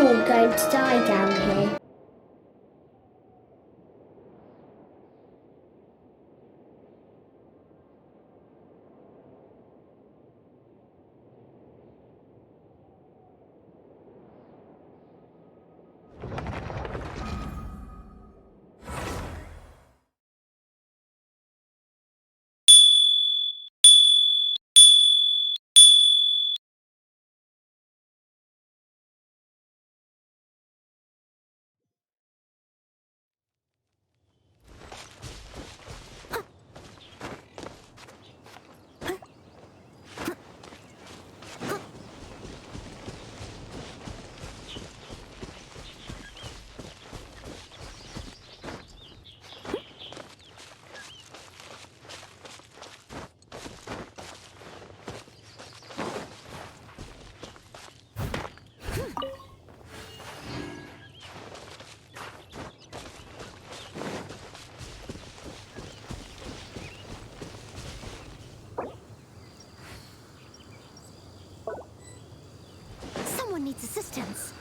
all going to die down here. Needs assistance.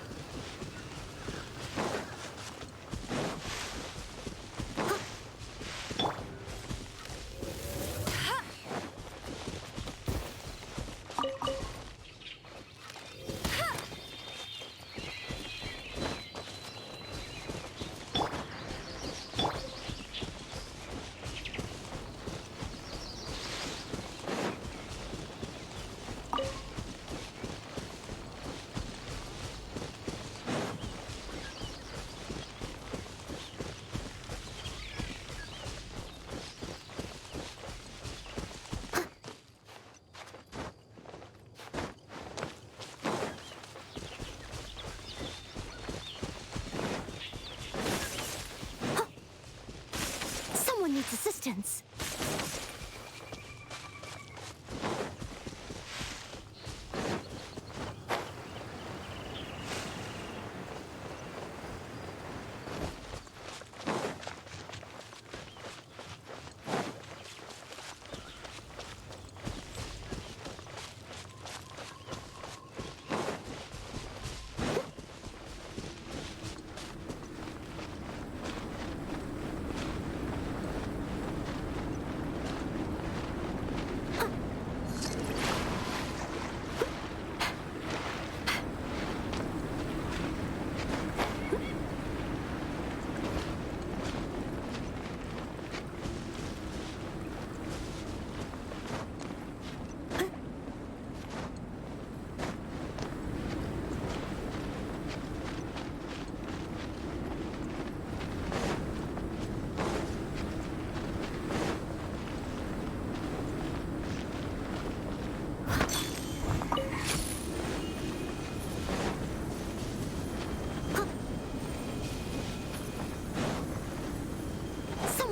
Needs assistance.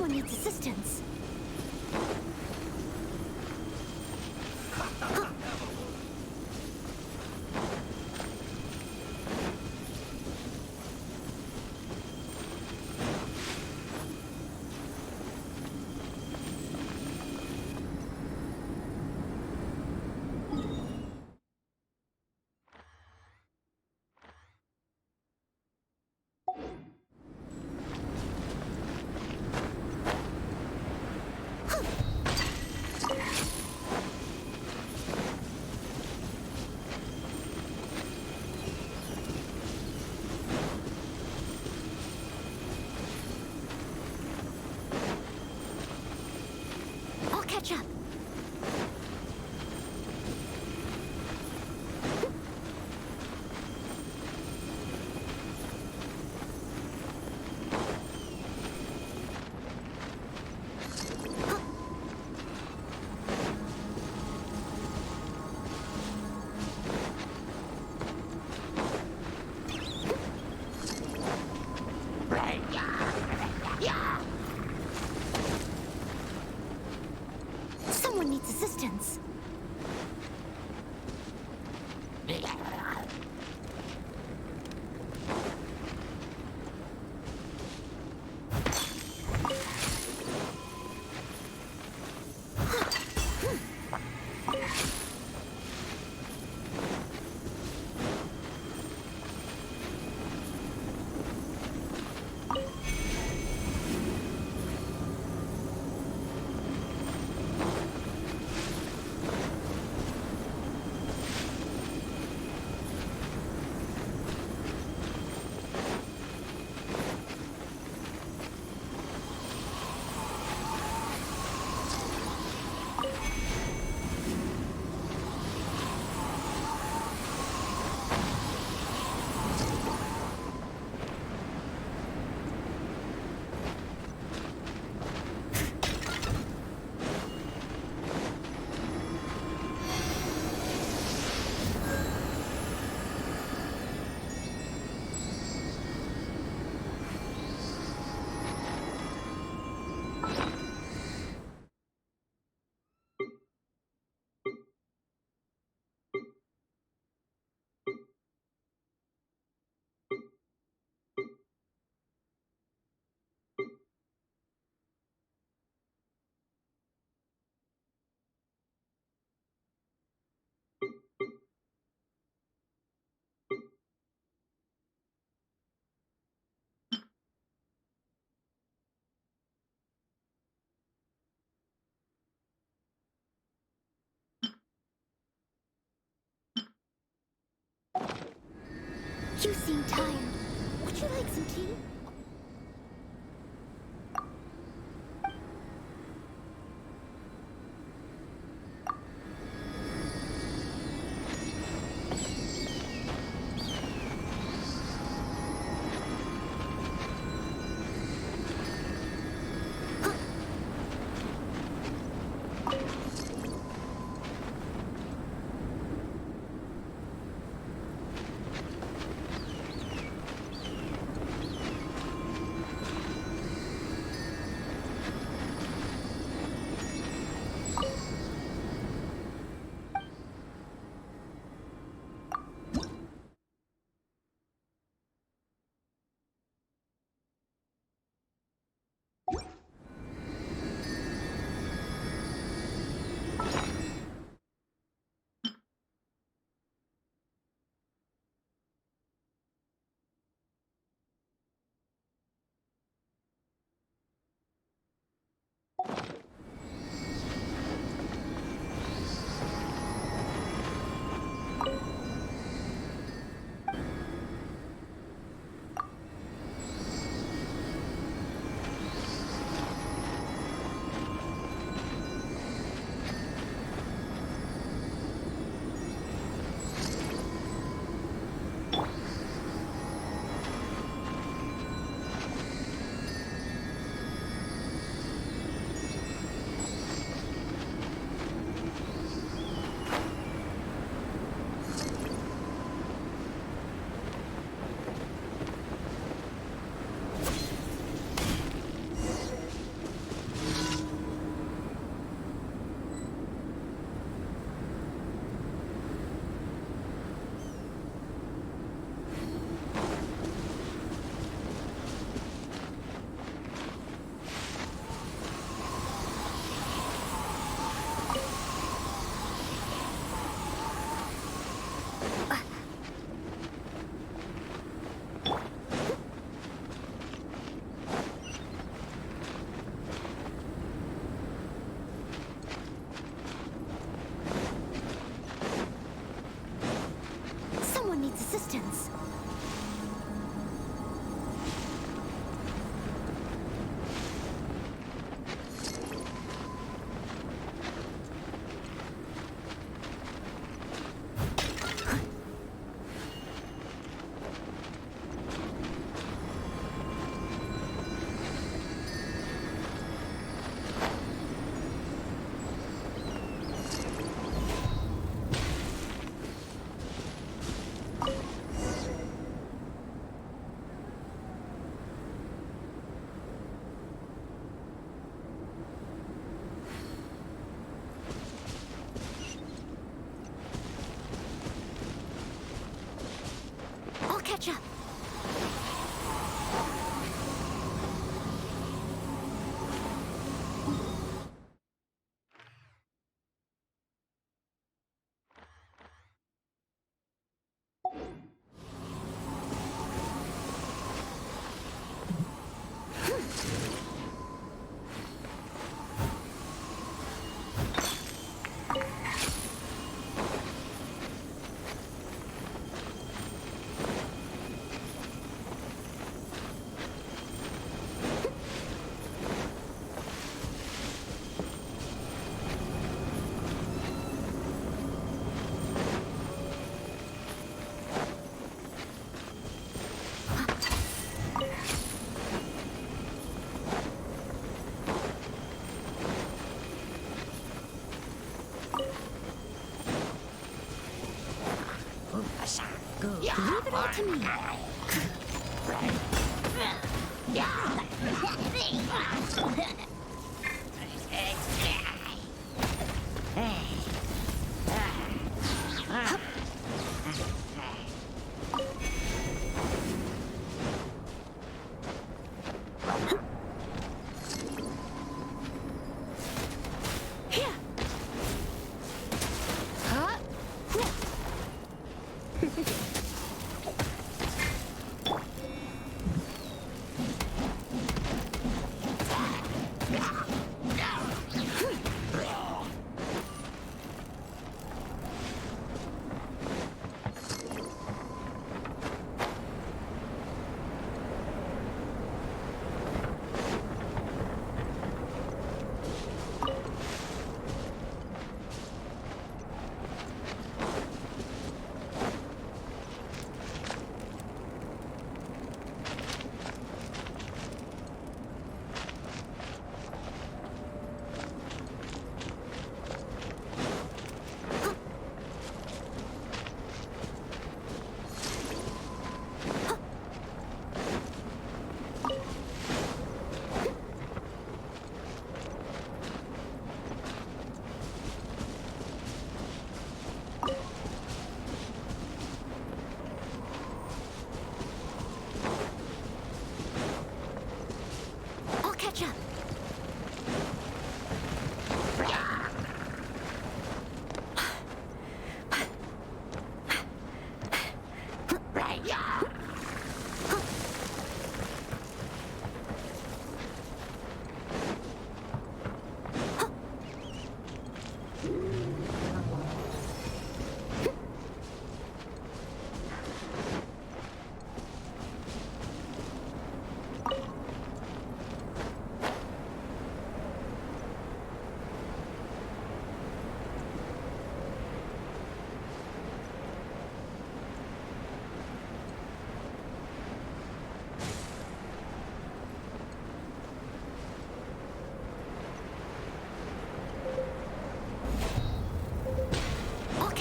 Needs assistance. Catch up. Someone needs assistance. You seem tired. Would you like some tea? Assistance. Catch up. Leave it all to me.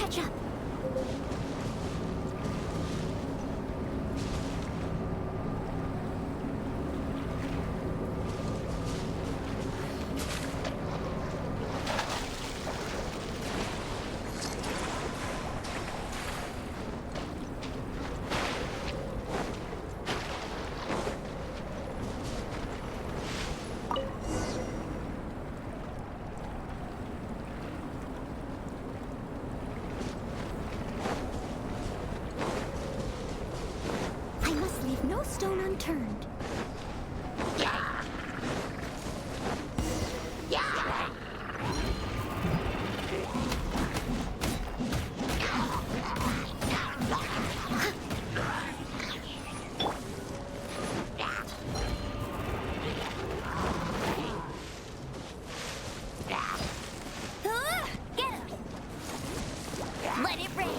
catch up. No stone unturned. Get him! Let it rain!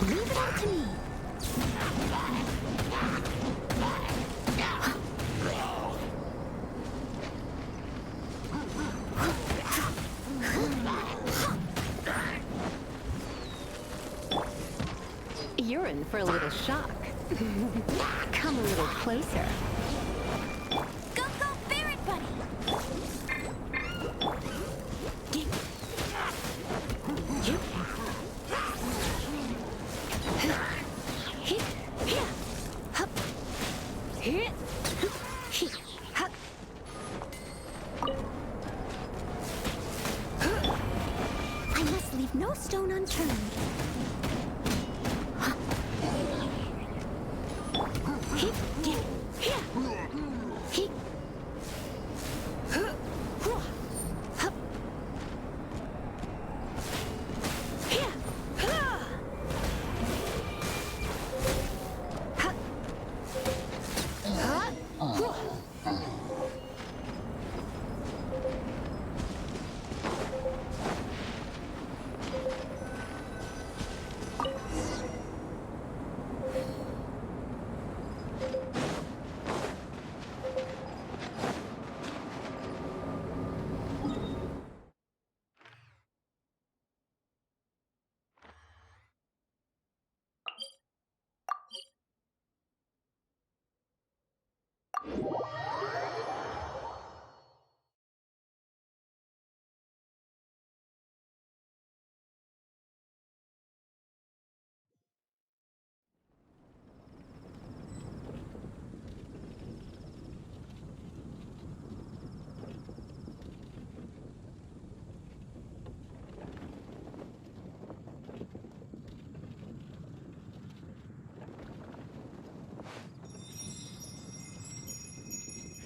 Leave it all to me. You're in for a little shock. Come a little closer. Go, ferret buddy! I must leave no stone unturned.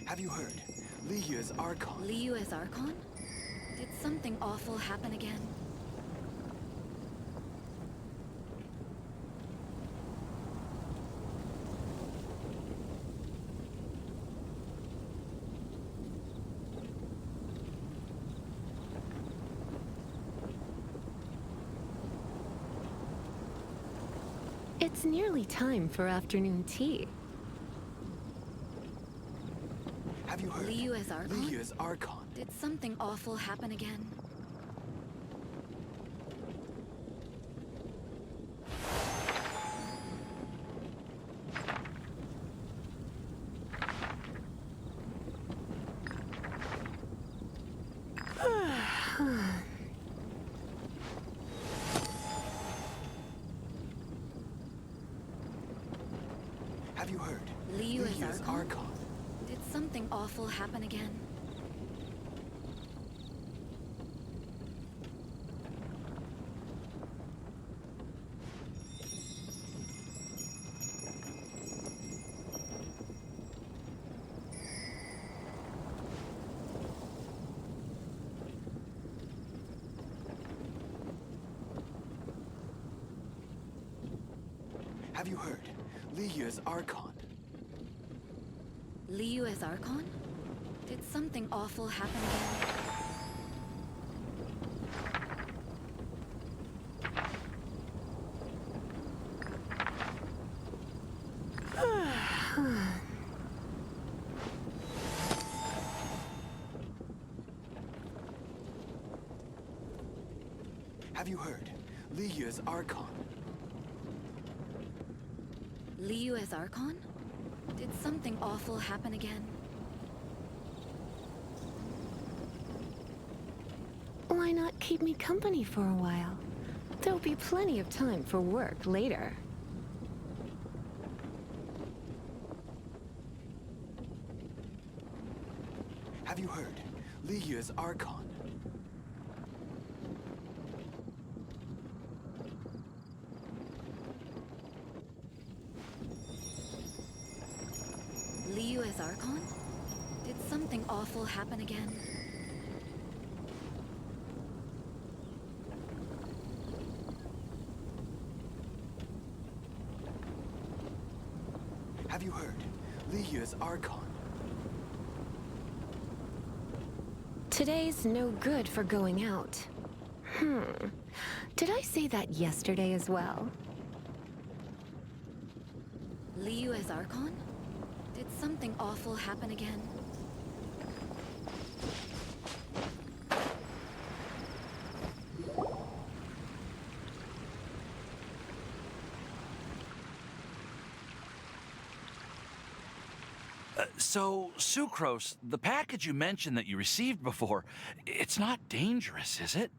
Have you heard? Liyue's Archon. Liyue's Archon? Did something awful happen again? It's nearly time for afternoon tea. Have you heard? Liyue's Archon? Liyue's Archon. Did something awful happen again? Have you heard? Liyue's Liyue's Archon? Archon. Did something awful happen again? Have you heard? Liyue's Archon. Liyue's Archon? Did something awful happen again? Have you heard? Liyue's Archon. Liyue's Archon? Did something awful happen again? Why not keep me company for a while? There'll be plenty of time for work later. Have you heard? Liyue's Archon. Liyue's Archon? Did something awful happen again? Have you heard? Liyue's Archon. Today's no good for going out. Did I say that yesterday as well? Liyue's Archon? Did something awful happen again? So, Sucrose, the package you mentioned that you received before, it's not dangerous, is it?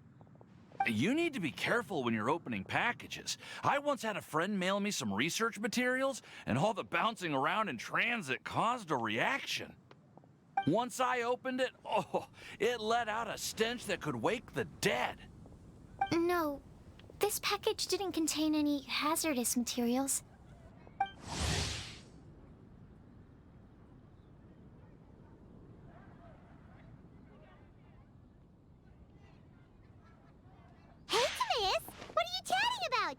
You need to be careful when you're opening packages. I once had a friend mail me some research materials, and all the bouncing around in transit caused a reaction. Once I opened it, it let out a stench that could wake the dead. No, this package didn't contain any hazardous materials. Hey, Timaeus! What are you chatting about?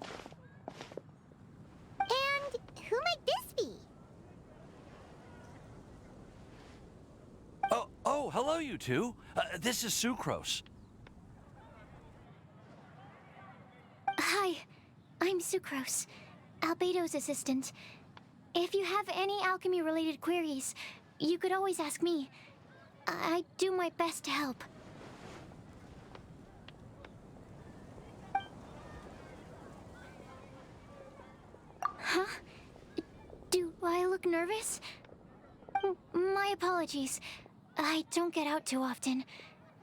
And who might this be? Oh, hello, you two. This is Sucrose. Hi, I'm Sucrose, Albedo's assistant. If you have any alchemy-related queries, you could always ask me. I do my best to help. Huh? Do I look nervous? My apologies. I don't get out too often.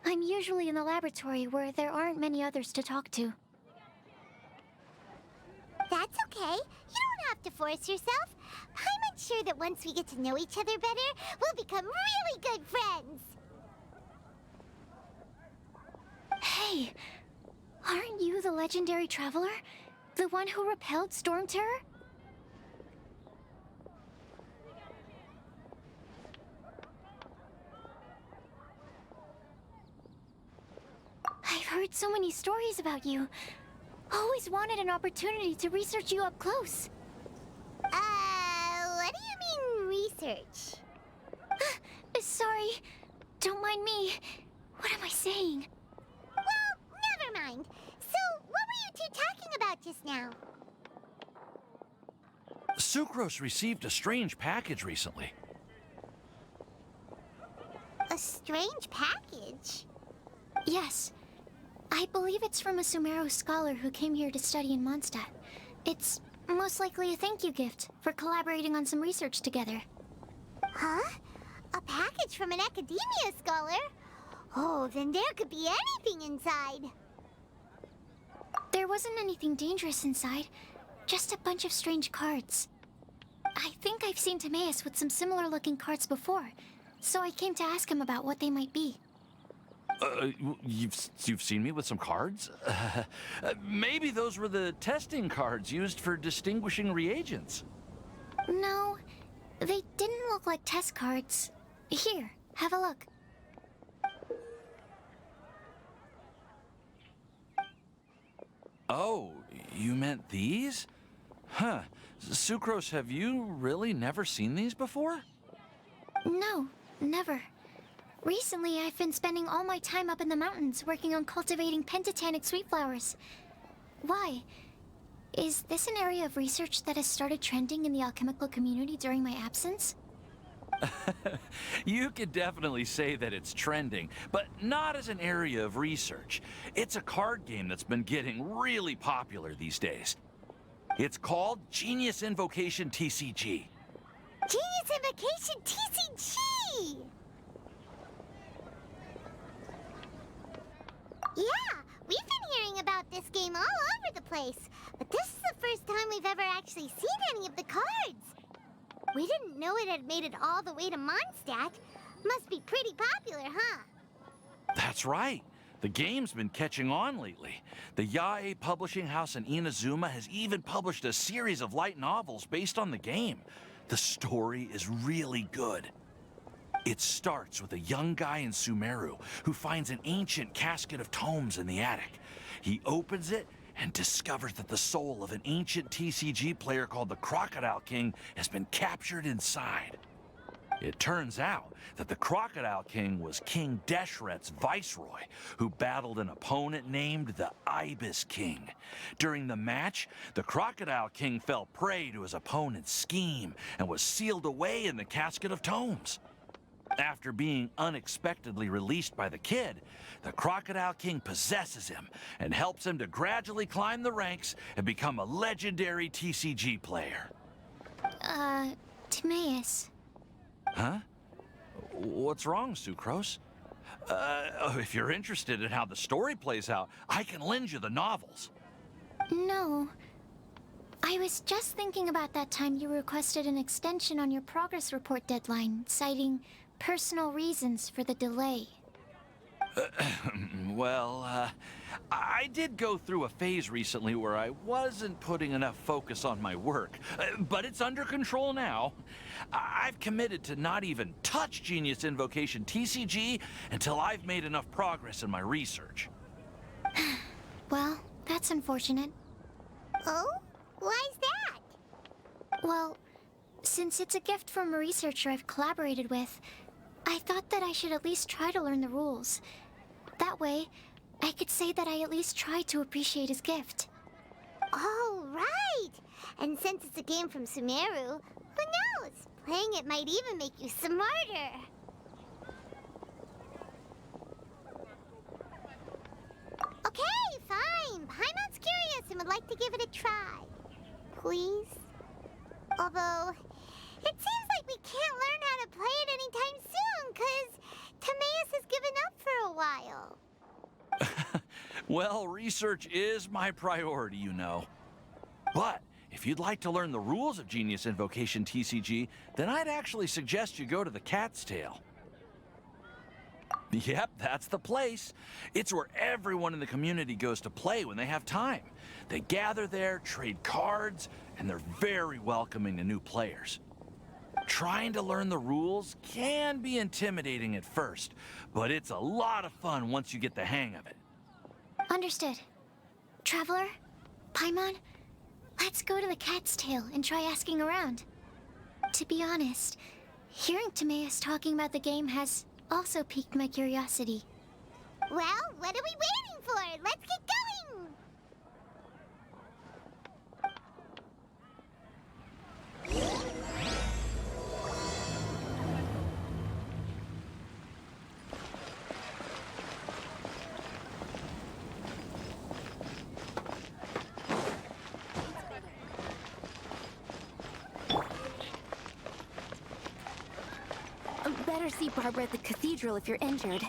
I'm usually in the laboratory where there aren't many others to talk to. That's okay. You don't have to force yourself. I'm unsure that once we get to know each other better, we'll become really good friends. Hey, aren't you the legendary traveler? The one who repelled Storm Terror? I've heard so many stories about you. Always wanted an opportunity to research you up close. What do you mean, research? Sorry, don't mind me. What am I saying? Well, never mind. So, what were you two talking about just now? Sucrose received a strange package recently. A strange package? Yes. I believe it's from a Sumeru scholar who came here to study in Mondstadt. It's most likely a thank you gift for collaborating on some research together. Huh? A package from an academia scholar? Oh, then there could be anything inside. There wasn't anything dangerous inside, just a bunch of strange cards. I think I've seen Timaeus with some similar looking cards before, so I came to ask him about what they might be. You've seen me with some cards? Maybe those were the testing cards used for distinguishing reagents. No, they didn't look like test cards. Here, have a look. Oh, you meant these? Huh. Sucrose, have you really never seen these before? No, never. Recently, I've been spending all my time up in the mountains working on cultivating pentatonic sweet flowers. Why? Is this an area of research that has started trending in the alchemical community during my absence? You could definitely say that it's trending, but not as an area of research. It's a card game that's been getting really popular these days. It's called Genius Invocation TCG. Genius Invocation TCG! Yeah, we've been hearing about this game all over the place, but this is the first time we've ever actually seen any of the cards. We didn't know it had made it all the way to Mondstadt. Must be pretty popular, huh? That's right. The game's been catching on lately. The Yae publishing house in Inazuma has even published a series of light novels based on the game. The story is really good. It starts with a young guy in Sumeru who finds an ancient casket of tomes in the attic. He opens it and discovers that the soul of an ancient TCG player called the Crocodile King has been captured inside. It turns out that the Crocodile King was King Deshret's viceroy, who battled an opponent named the Ibis King. During the match, the Crocodile King fell prey to his opponent's scheme and was sealed away in the casket of tomes. After being unexpectedly released by the kid, the Crocodile King possesses him and helps him to gradually climb the ranks and become a legendary TCG player. Timaeus. Huh? What's wrong, Sucrose? If you're interested in how the story plays out, I can lend you the novels. No. I was just thinking about that time you requested an extension on your progress report deadline, citing personal reasons for the delay. Well, I did go through a phase recently where I wasn't putting enough focus on my work, but it's under control now. I've committed to not even touch Genius Invocation TCG until I've made enough progress in my research. Well, that's unfortunate. Oh? Why's that? Well, since it's a gift from a researcher I've collaborated with, I thought that I should at least try to learn the rules. That way, I could say that I at least tried to appreciate his gift. Oh, right! And since it's a game from Sumeru, who knows? Playing it might even make you smarter. Okay, fine. Paimon's curious and would like to give it a try. Please? Although, it seems like we can't learn how to play it anytime soon, 'cause Timaeus has given up for a while. Well, research is my priority, you know. But if you'd like to learn the rules of Genius Invocation TCG, then I'd actually suggest you go to the Cat's Tail. Yep, that's the place. It's where everyone in the community goes to play when they have time. They gather there, trade cards, and they're very welcoming to new players. Trying to learn the rules can be intimidating at first, but it's a lot of fun once you get the hang of it. Understood. Traveler, Paimon, let's go to the Cat's Tail and try asking around. To be honest, hearing Timaeus talking about the game has also piqued my curiosity. Well, what are we waiting for? Let's get going! Better see Barbara at the cathedral if you're injured.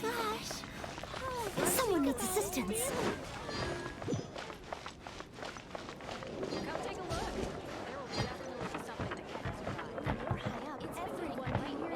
Gosh. Someone needs assistance. Come take a look. There will definitely be something that catches your eye. We're high up. It's everyone right here.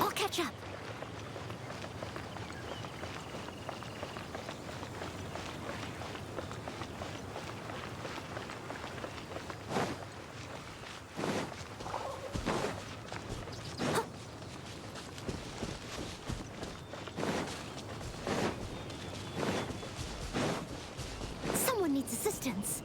I'll catch up. Someone needs assistance.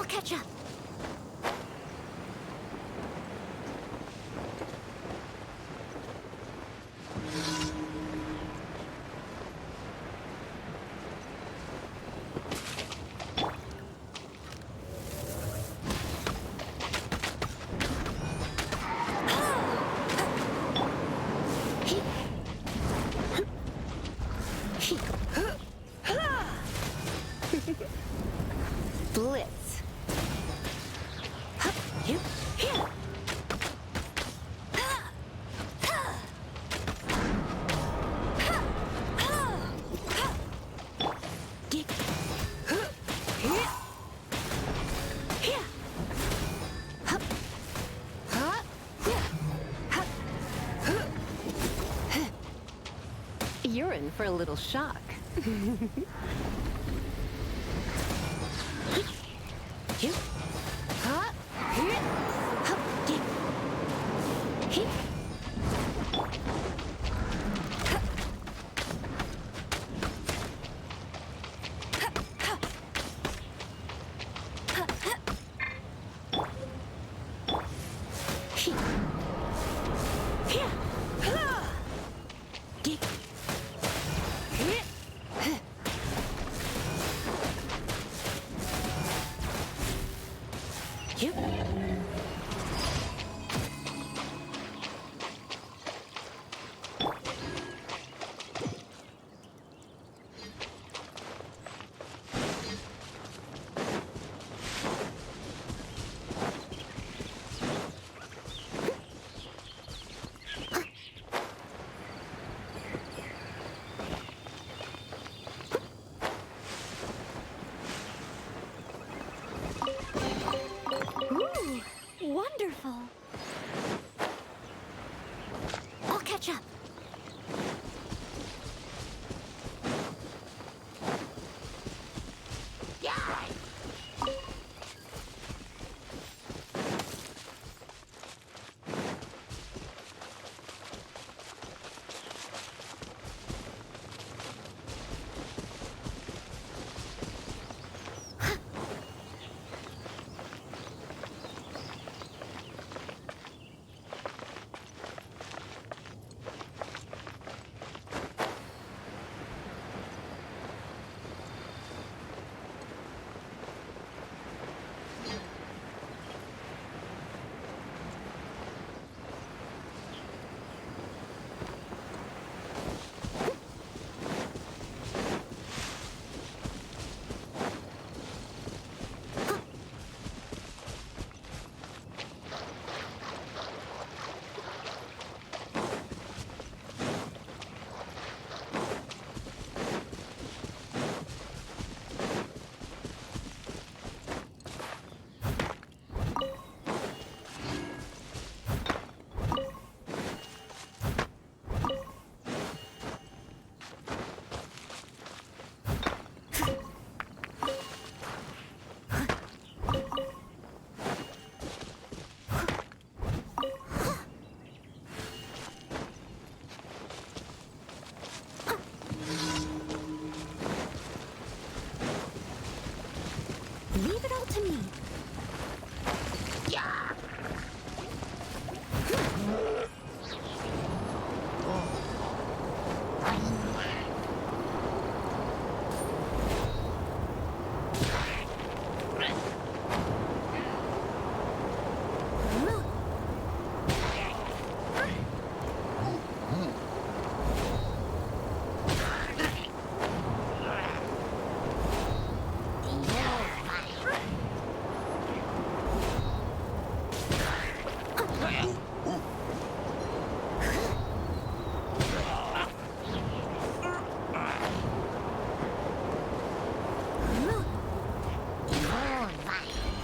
Catch up. Blitz. You're in for a little shock. Wonderful. I'll catch up. Leave it all to me.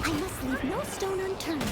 I must leave no stone unturned.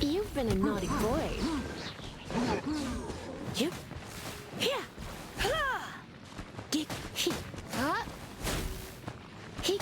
You've been a naughty boy. You. Here. Get he. He.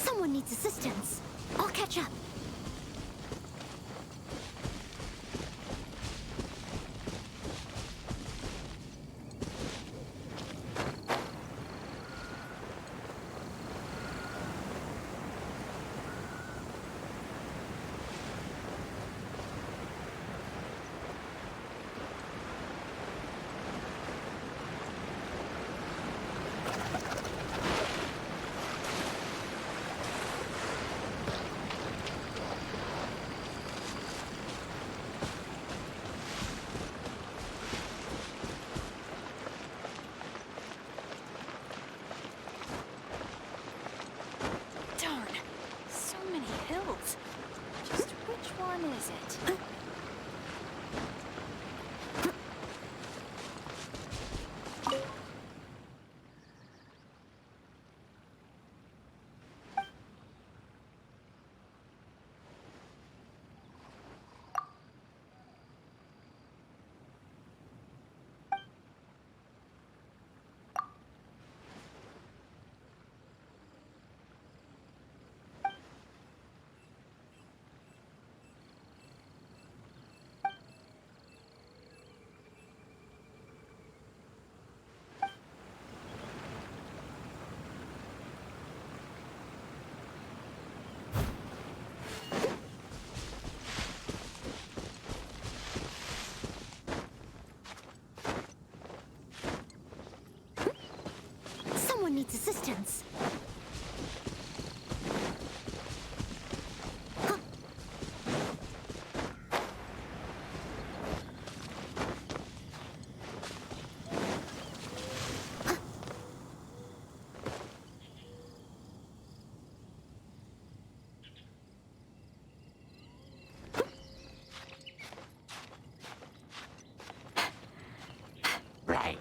Someone needs assistance. I'll catch up. Darn. So many hills. Just which one is it? Someone needs assistance. Right.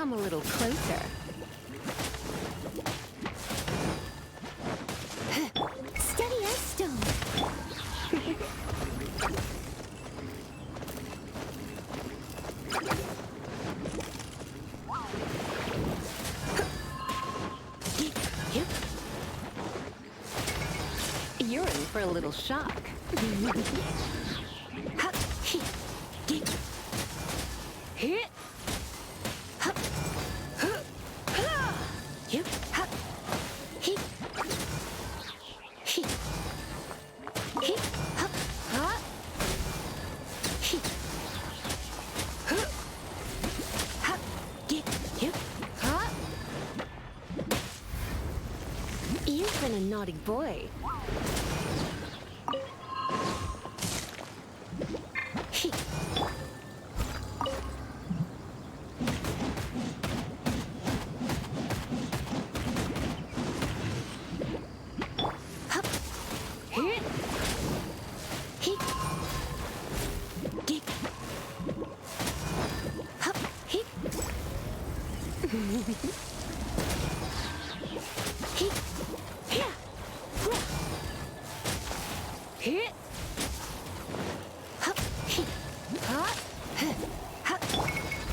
come a little closer. Steady as stone. You're in for a little shock. You've been a naughty boy.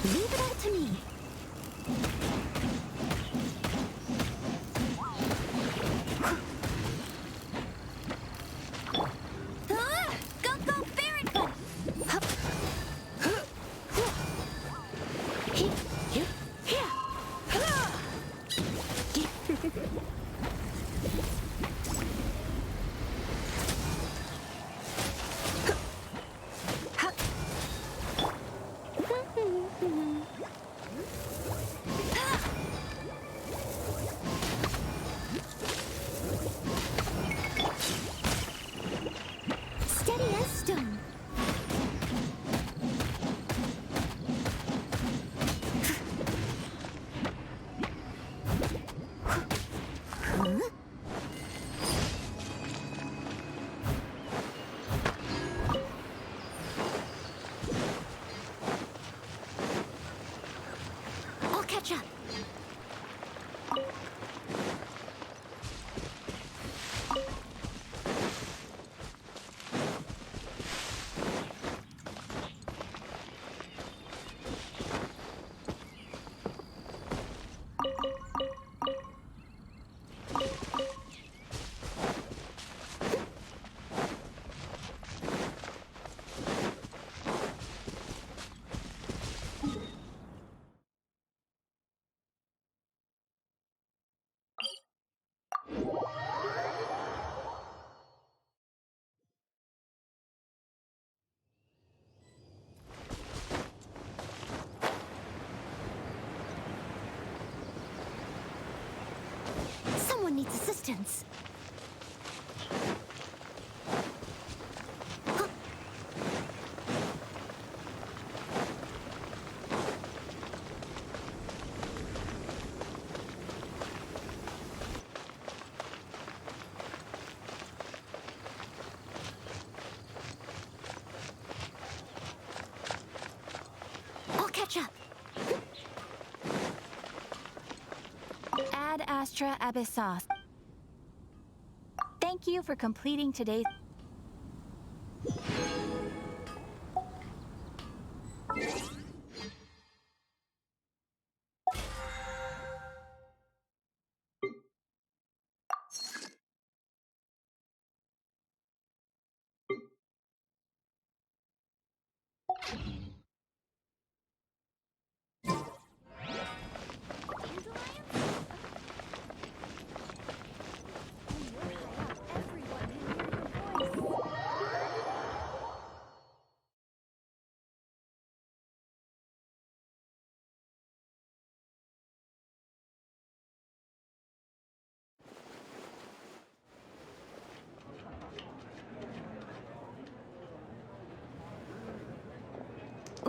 Leave it all to me. Go, go, Barracuda! Steady as stone. I'll catch up. Someone needs assistance. I'll catch up. Ad Astra Abyssos. Thank you for completing today's...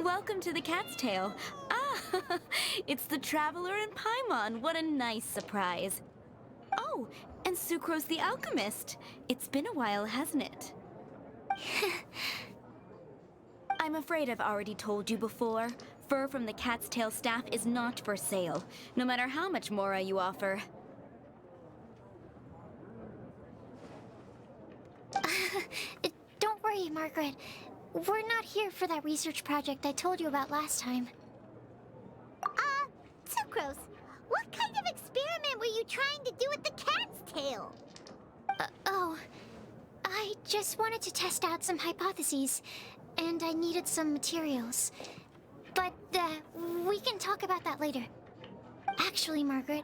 Welcome to the Cat's Tail. Ah, it's the Traveler and Paimon. What a nice surprise. Oh, and Sucrose the Alchemist. It's been a while, hasn't it? I'm afraid I've already told you before. Fur from the cat's tail staff is not for sale, no matter how much mora you offer. Don't worry, Margaret. We're not here for that research project I told you about last time. Sucrose, what kind of experiment were you trying to do with the cat's tail? I just wanted to test out some hypotheses, and I needed some materials. But, we can talk about that later. Actually, Margaret,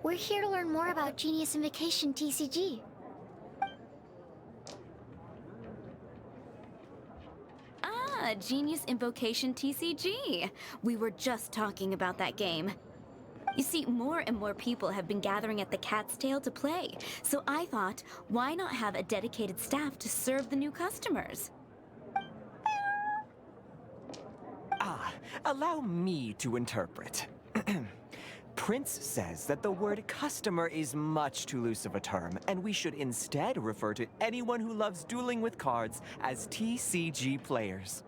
we're here to learn more about Genius Invocation TCG. Ah, Genius Invocation TCG. We were just talking about that game. You see, more and more people have been gathering at the Cat's Tail to play, so I thought, why not have a dedicated staff to serve the new customers? Allow me to interpret. Prince says that the word customer is much too loose of a term, and we should instead refer to anyone who loves dueling with cards as TCG players.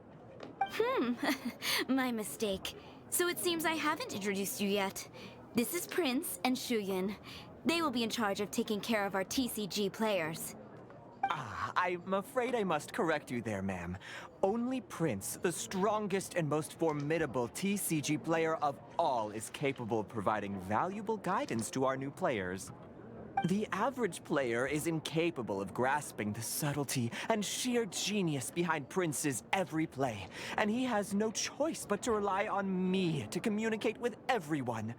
My mistake. So it seems I haven't introduced you yet. This is Prince and Shuyan. They will be in charge of taking care of our TCG players. I'm afraid I must correct you there, ma'am. Only Prince, the strongest and most formidable TCG player of all, is capable of providing valuable guidance to our new players. The average player is incapable of grasping the subtlety and sheer genius behind Prince's every play, and he has no choice but to rely on me to communicate with everyone.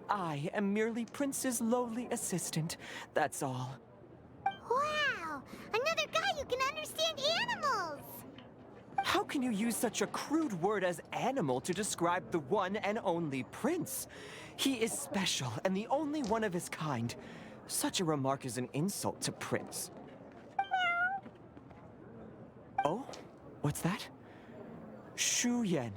I am merely Prince's lowly assistant, that's all. Wow! Another guy who can understand animals! How can you use such a crude word as animal to describe the one and only Prince? He is special and the only one of his kind. Such a remark is an insult to Prince. Oh? What's that? Shuyan.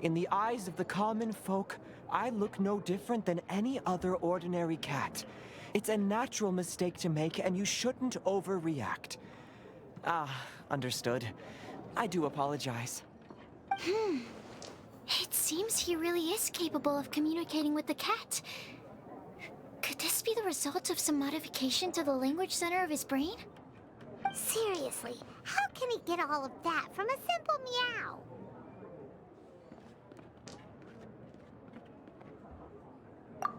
In the eyes of the common folk, I look no different than any other ordinary cat. It's a natural mistake to make, and you shouldn't overreact. Understood. I do apologize. It seems he really is capable of communicating with the cat. Could this be the result of some modification to the language center of his brain? Seriously, how can he get all of that from a simple meow?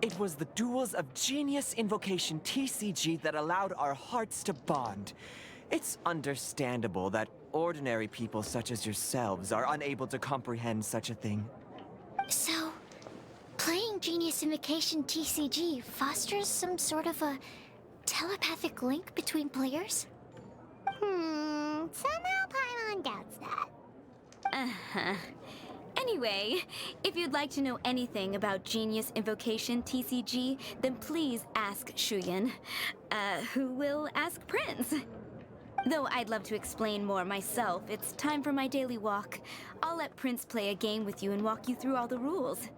It was the duels of Genius Invocation TCG that allowed our hearts to bond. It's understandable that ordinary people such as yourselves are unable to comprehend such a thing. So, playing Genius Invocation TCG fosters some sort of a telepathic link between players? Somehow Paimon doubts that. Anyway, if you'd like to know anything about Genius Invocation TCG, then please ask Shuyan, who will ask Prince. Though I'd love to explain more myself, it's time for my daily walk. I'll let Prince play a game with you and walk you through all the rules.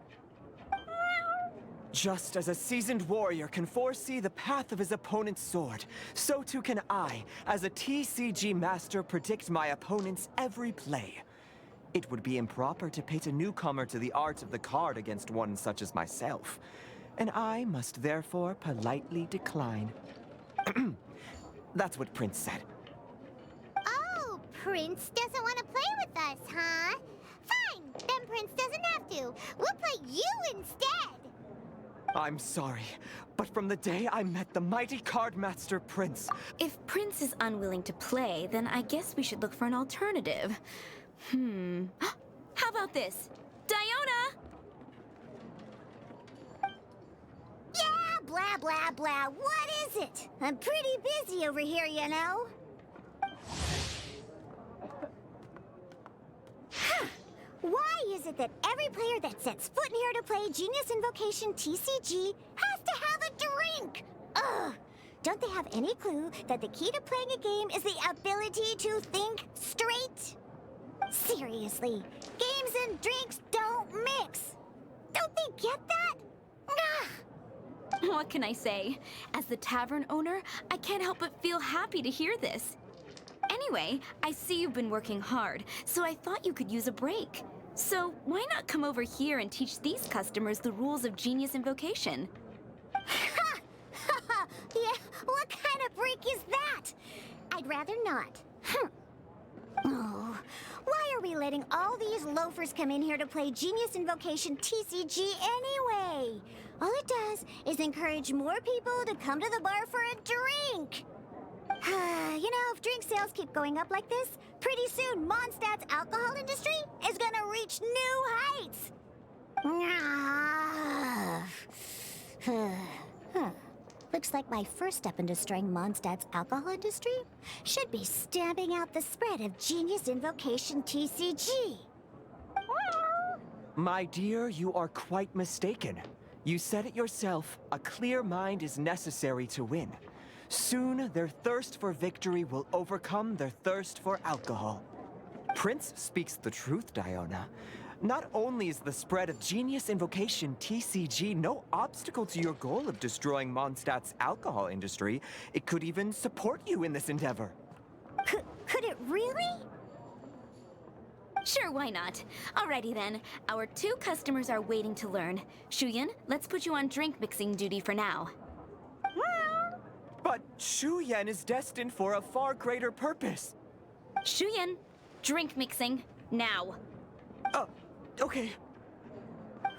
Just as a seasoned warrior can foresee the path of his opponent's sword, so too can I, as a TCG master, predict my opponent's every play. It would be improper to pit a newcomer to the art of the card against one such as myself, and I must therefore politely decline. That's what Prince said. Oh, Prince doesn't want to play with us, huh? Fine, then Prince doesn't have to. We'll play you instead. I'm sorry, but from the day I met the mighty cardmaster Prince... If Prince is unwilling to play, then I guess we should look for an alternative. How about this? Diona! Yeah, blah, blah, blah. What is it? I'm pretty busy over here, you know. Why is it that every player that sets foot in here to play Genius Invocation TCG has to have a drink? Ugh! Don't they have any clue that the key to playing a game is the ability to think straight? Seriously, games and drinks don't mix. Don't they get that? Ugh! What can I say? As the tavern owner, I can't help but feel happy to hear this. Anyway, I see you've been working hard, so I thought you could use a break. So why not come over here and teach these customers the rules of Genius Invocation? Ha! Yeah, what kind of break is that? I'd rather not. Oh, why are we letting all these loafers come in here to play Genius Invocation TCG anyway? All it does is encourage more people to come to the bar for a drink. You know, if drink sales keep going up like this, pretty soon Mondstadt's alcohol industry is gonna reach new heights. Looks like my first step in destroying Mondstadt's alcohol industry should be stamping out the spread of Genius Invocation TCG. My dear, you are quite mistaken. You said it yourself, a clear mind is necessary to win. Soon, their thirst for victory will overcome their thirst for alcohol. Prince speaks the truth, Diona. Not only is the spread of Genius Invocation TCG no obstacle to your goal of destroying Mondstadt's alcohol industry, it could even support you in this endeavor. Could it really? Sure, why not? Alrighty then, our 2 customers are waiting to learn. Shuyan, let's put you on drink mixing duty for now. But Shuyan is destined for a far greater purpose. Shuyan, drink mixing, now. Okay.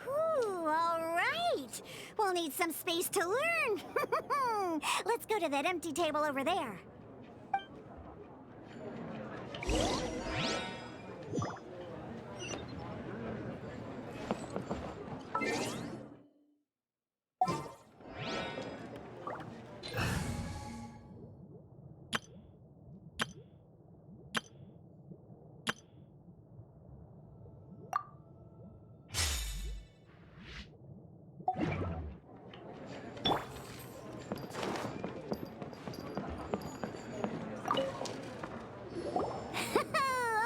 Ooh, all right. We'll need some space to learn. Let's go to that empty table over there.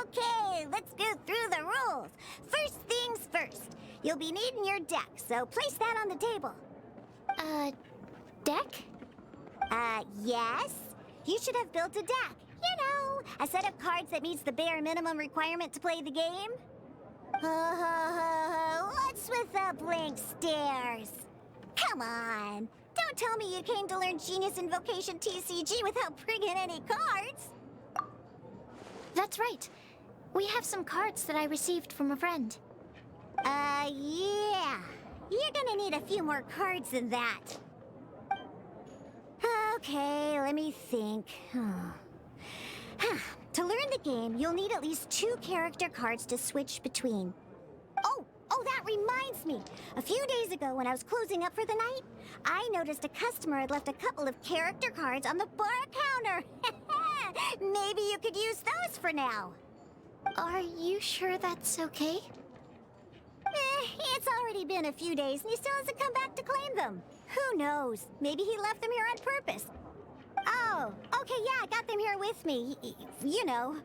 Okay, let's go through the rules. First things first. You'll be needing your deck, so place that on the table. Deck? Yes. You should have built a deck. You know, a set of cards that meets the bare minimum requirement to play the game. What's with the blank stares? Come on. Don't tell me you came to learn Genius Invocation TCG without bringing any cards. That's right. We have some cards that I received from a friend. Yeah. You're gonna need a few more cards than that. Okay, let me think. To learn the game, you'll need at least 2 character cards to switch between. Oh, that reminds me. A few days ago, when I was closing up for the night, I noticed a customer had left a couple of character cards on the bar counter. Maybe you could use those for now. Are you sure that's okay? It's already been a few days and he still hasn't come back to claim them. Who knows? Maybe he left them here on purpose. Oh, okay, yeah, I got them here with me. You know,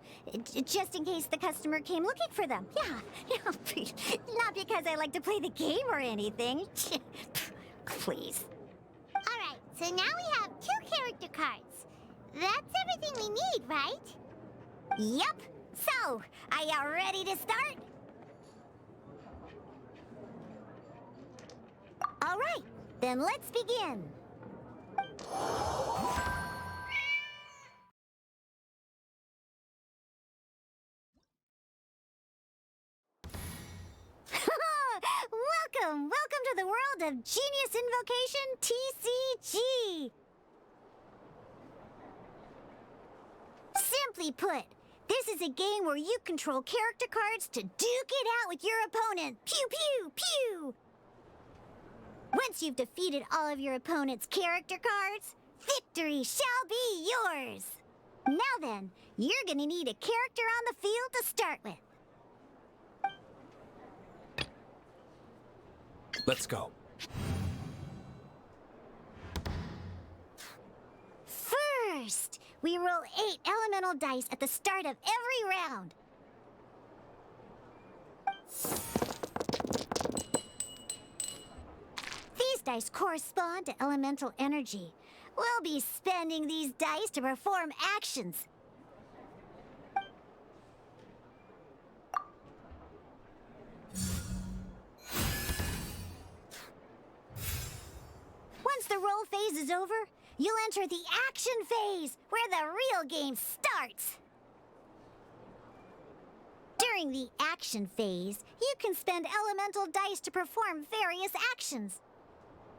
just in case the customer came looking for them. Yeah, not because I like to play the game or anything. Please. All right, so now we have 2 character cards. That's everything we need, right? Yep. So, are you ready to start? All right, then let's begin. Welcome to the world of Genius Invocation TCG. Simply put, this is a game where you control character cards to duke it out with your opponent. Pew, pew, pew! Once you've defeated all of your opponent's character cards, victory shall be yours! Now then, you're gonna need a character on the field to start with. Let's go. First, we roll 8 elemental dice at the start of every round. These dice correspond to elemental energy. We'll be spending these dice to perform actions. phase is over, you'll enter the action phase, where the real game starts. During the action phase, you can spend elemental dice to perform various actions.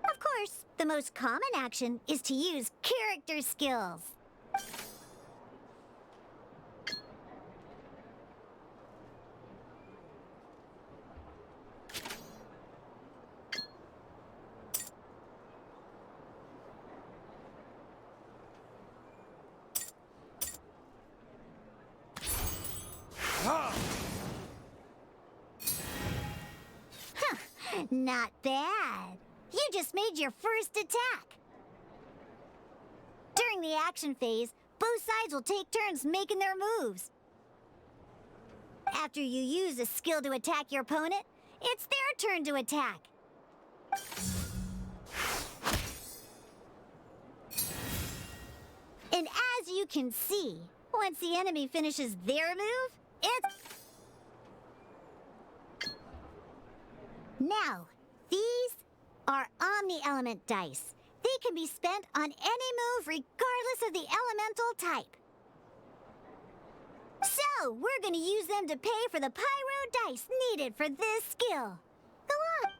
Of course, the most common action is to use character skills. Not bad. You just made your first attack. During the action phase, both sides will take turns making their moves. After you use a skill to attack your opponent, it's their turn to attack. And as you can see, once the enemy finishes their move, it's... Now, these are omni-element dice. They can be spent on any move regardless of the elemental type. So, we're gonna use them to pay for the pyro dice needed for this skill. Go on.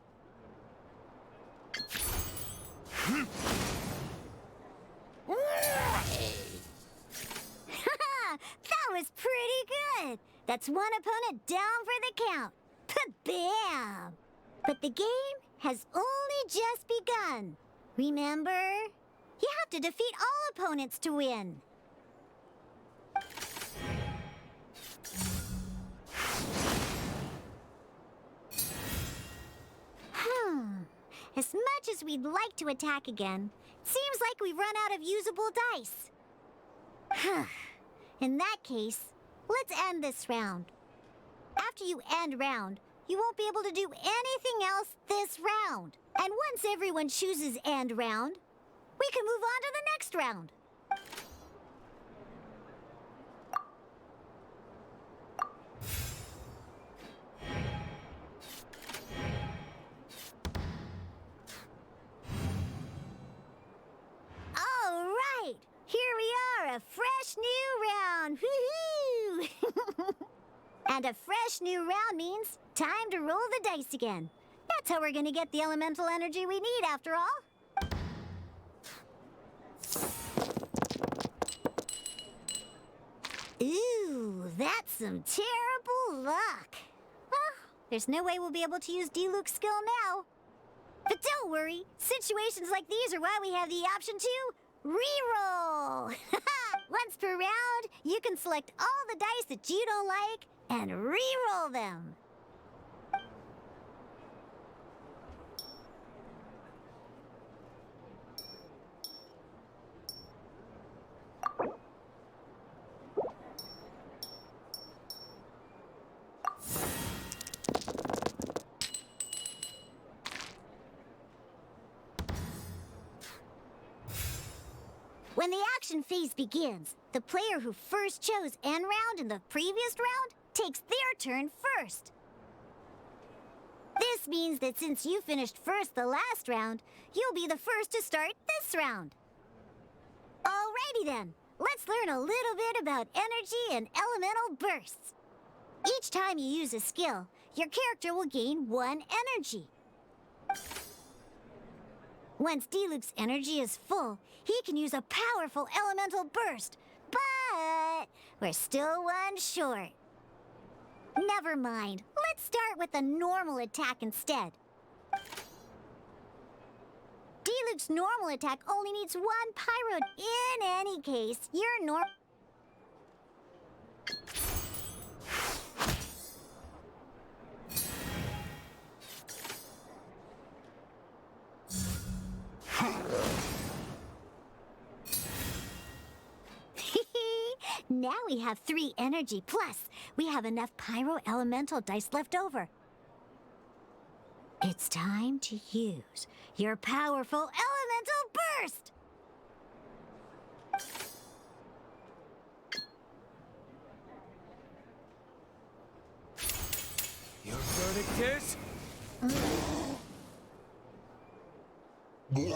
That was pretty good. That's one opponent down for the count. Bam! But the game has only just begun. Remember? You have to defeat all opponents to win. As much as we'd like to attack again, it seems like we've run out of usable dice. In that case, let's end this round. After you end round, you won't be able to do anything else this round. And once everyone chooses end round, we can move on to the next round. All right, here we are, a fresh new round. Woohoo! And a fresh new round means time to roll the dice again. That's how we're gonna get the elemental energy we need, after all. Ooh, that's some terrible luck. Well, there's no way we'll be able to use D-Luke's skill now. But don't worry, situations like these are why we have the option to re-roll. Once per round, you can select all the dice that you don't like and re-roll them. When the action phase begins, the player who first chose end round in the previous round takes their turn first. This means that since you finished first the last round, you'll be the first to start this round. Alrighty then, let's learn a little bit about energy and elemental bursts. Each time you use a skill, your character will gain 1 energy. Once D-Luke's energy is full, he can use a powerful elemental burst, but we're still 1 short. Never mind, let's start with a normal attack instead. D-Luke's normal attack only needs 1 pyro. In any case, your normal... Now we have 3 energy, plus we have enough pyro elemental dice left over. It's time to use your powerful elemental burst! Your verdict is... In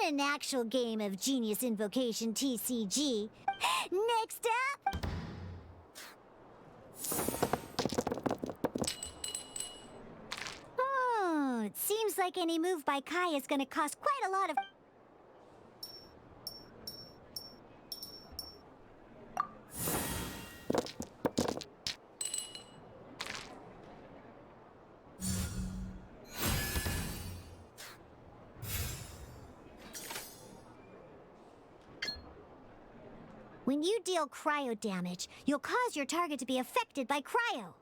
an actual game of Genius Invocation TCG. Next up... Oh, it seems like any move by Kai is gonna cost quite a lot of... When you deal cryo damage, you'll cause your target to be affected by cryo.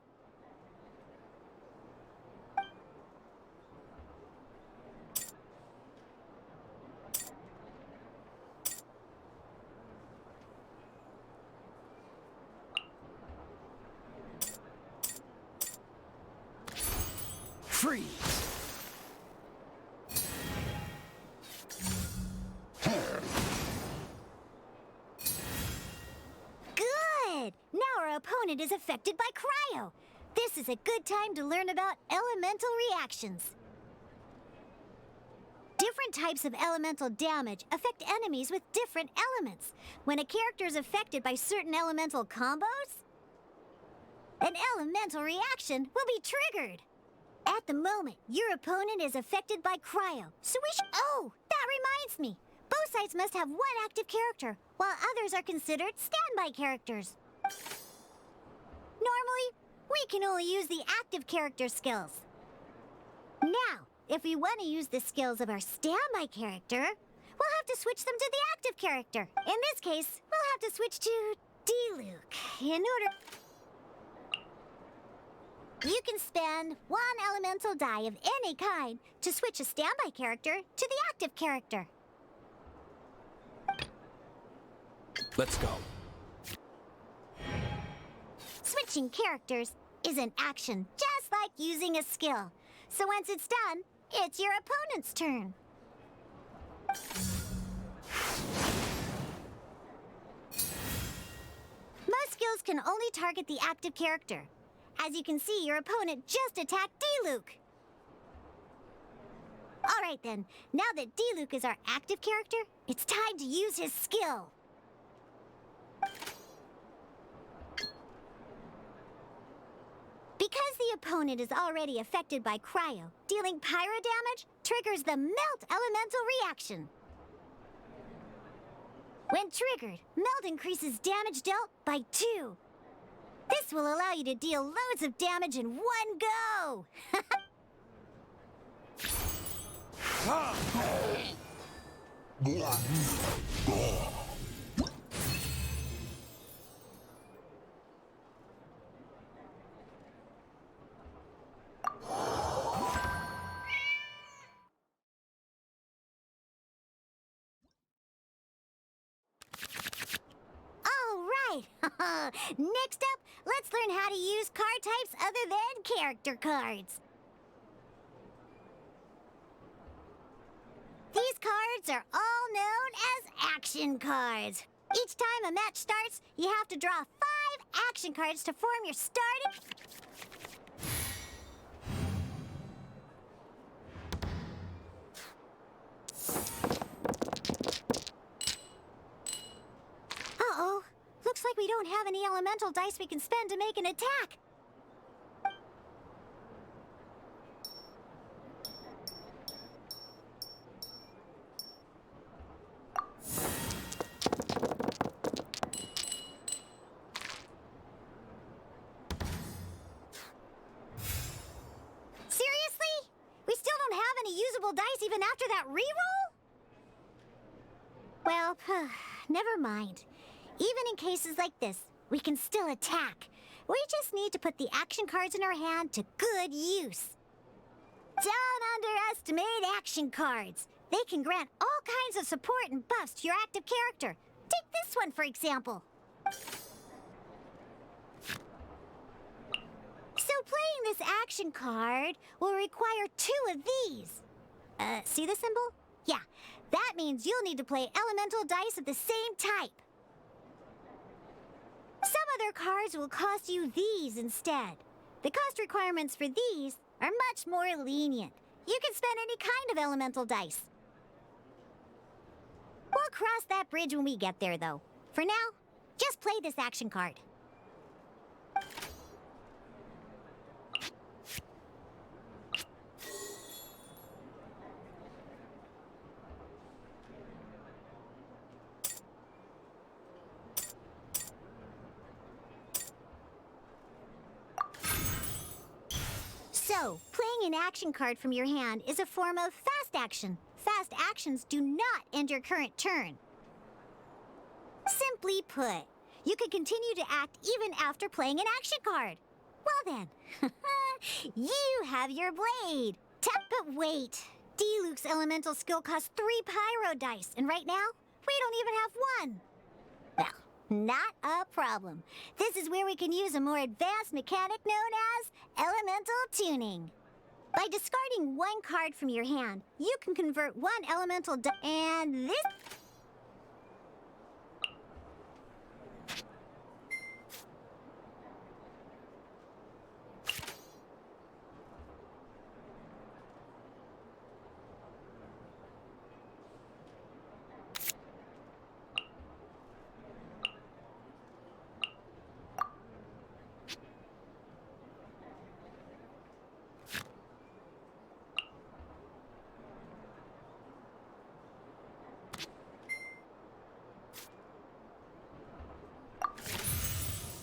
Freeze! Good! Now our opponent is affected by cryo. This is a good time to learn about elemental reactions. Different types of elemental damage affect enemies with different elements. When a character is affected by certain elemental combos, an elemental reaction will be triggered. At the moment, your opponent is affected by cryo, so we should... Oh, that reminds me. Both sides must have one active character, while others are considered standby characters. Normally, we can only use the active character skills. Now, if we want to use the skills of our standby character, we'll have to switch them to the active character. In this case, we'll have to switch to D-Luke in order... You can spend one elemental die of any kind to switch a standby character to the active character. Let's go. Switching characters is an action just like using a skill. So once it's done, it's your opponent's turn. Most skills can only target the active character. As you can see, your opponent just attacked D-Luke. Alright then, now that D-Luke is our active character, it's time to use his skill. Because the opponent is already affected by cryo, dealing pyro damage triggers the melt elemental reaction. When triggered, melt increases damage dealt by 2. This will allow you to deal loads of damage in one go! Next up, let's learn how to use card types other than character cards. These cards are all known as action cards. Each time a match starts, you have to draw 5 action cards to form your starting... Uh-oh. Looks like we don't have any elemental dice we can spend to make an attack. Seriously? We still don't have any usable dice even after that reroll? Well, never mind. Even in cases like this, we can still attack. We just need to put the action cards in our hand to good use. Don't underestimate action cards. They can grant all kinds of support and buffs to your active character. Take this one, for example. So playing this action card will require 2 of these. See the symbol? Yeah, that means you'll need to play elemental dice of the same type. Some other cards will cost you these instead. The cost requirements for these are much more lenient. You can spend any kind of elemental dice. We'll cross that bridge when we get there, though. For now, just play this action card. So, playing an action card from your hand is a form of fast action. Fast actions do not end your current turn. Simply put, you can continue to act even after playing an action card. Well then, you have your blade. But wait, Diluc's elemental skill costs 3 pyro dice, and right now, we don't even have 1. Well, not a problem. This is where we can use a more advanced mechanic known as elemental tuning. By discarding 1 card from your hand, you can convert 1 elemental and this...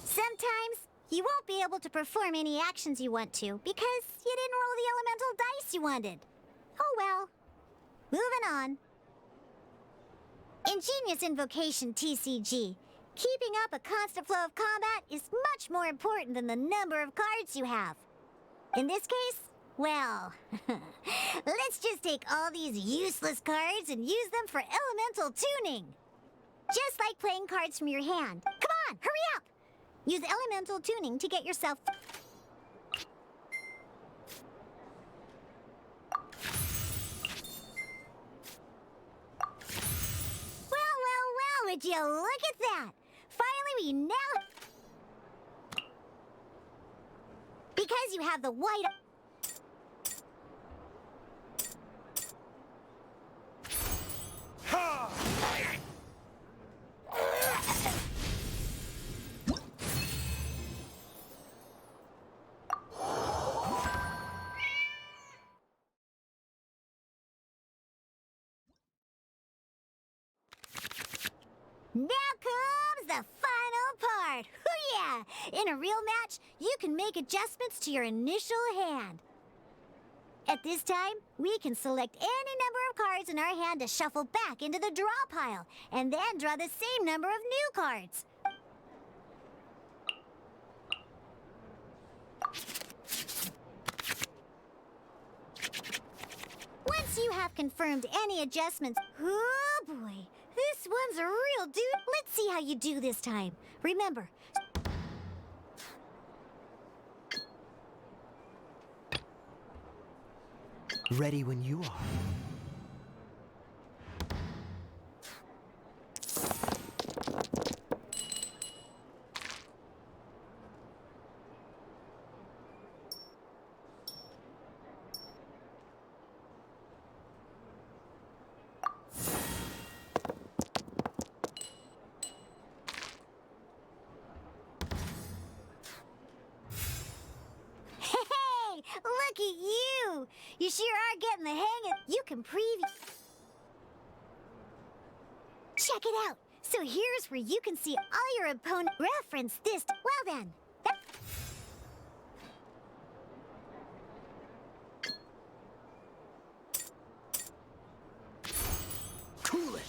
Sometimes, you won't be able to perform any actions you want to because you didn't roll the elemental dice you wanted. Oh well. Moving on. In Genius Invocation TCG, keeping up a constant flow of combat is much more important than the number of cards you have. In this case, well, let's just take all these useless cards and use them for elemental tuning. Just like playing cards from your hand. Come on, hurry up! Use elemental tuning to get yourself... Well, would you look at that? Finally, we now... Because you have the white... Now comes the final part! Hoo-yeah! In a real match, you can make adjustments to your initial hand. At this time, we can select any number of cards in our hand to shuffle back into the draw pile, and then draw the same number of new cards. Once you have confirmed any adjustments... Oh boy! This one's a real dude. Let's see how you do this time. Remember... Ready when you are. Look at you! You sure are getting the hang of... You can preview... Check it out! So here's where you can see all your opponent... Reference this... Well then... Cool it!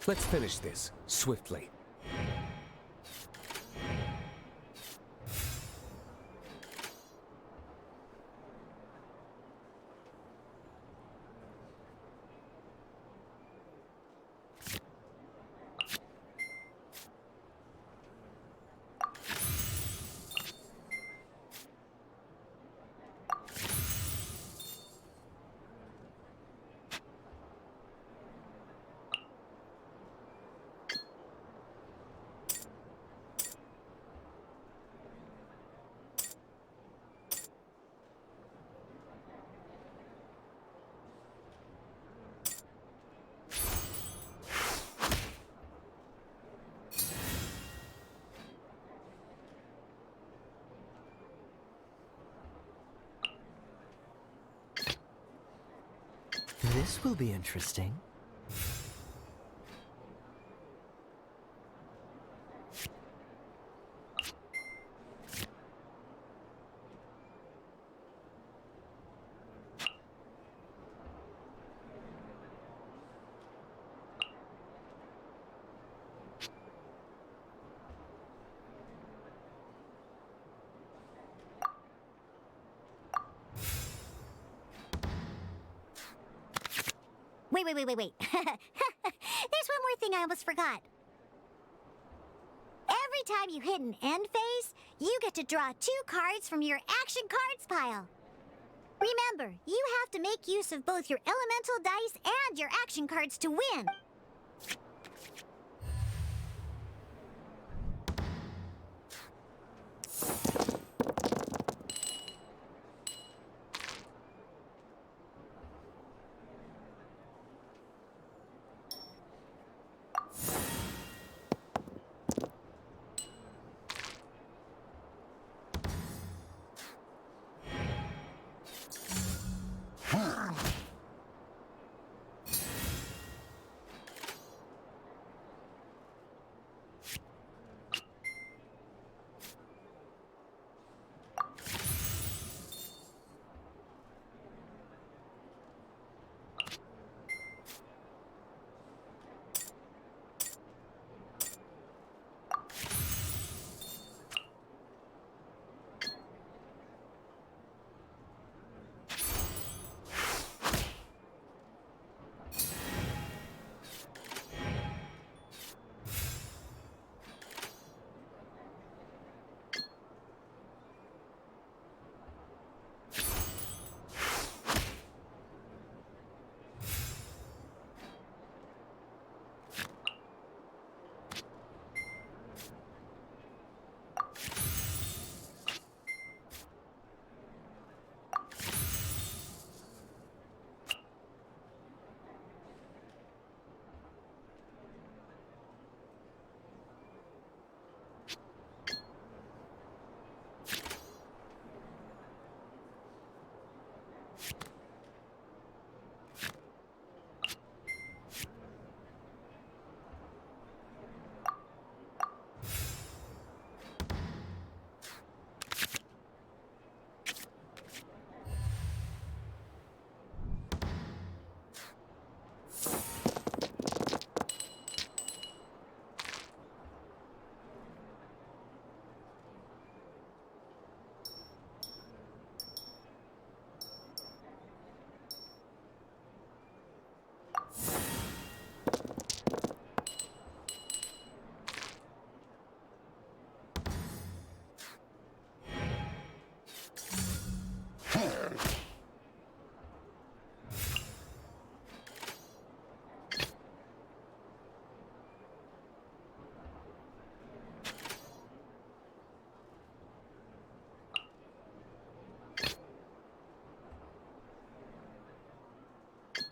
Let's finish this, swiftly. This will be interesting. Wait. There's one more thing I almost forgot. Every time you hit an end phase, you get to draw 2 cards from your action cards pile. Remember, you have to make use of both your elemental dice and your action cards to win.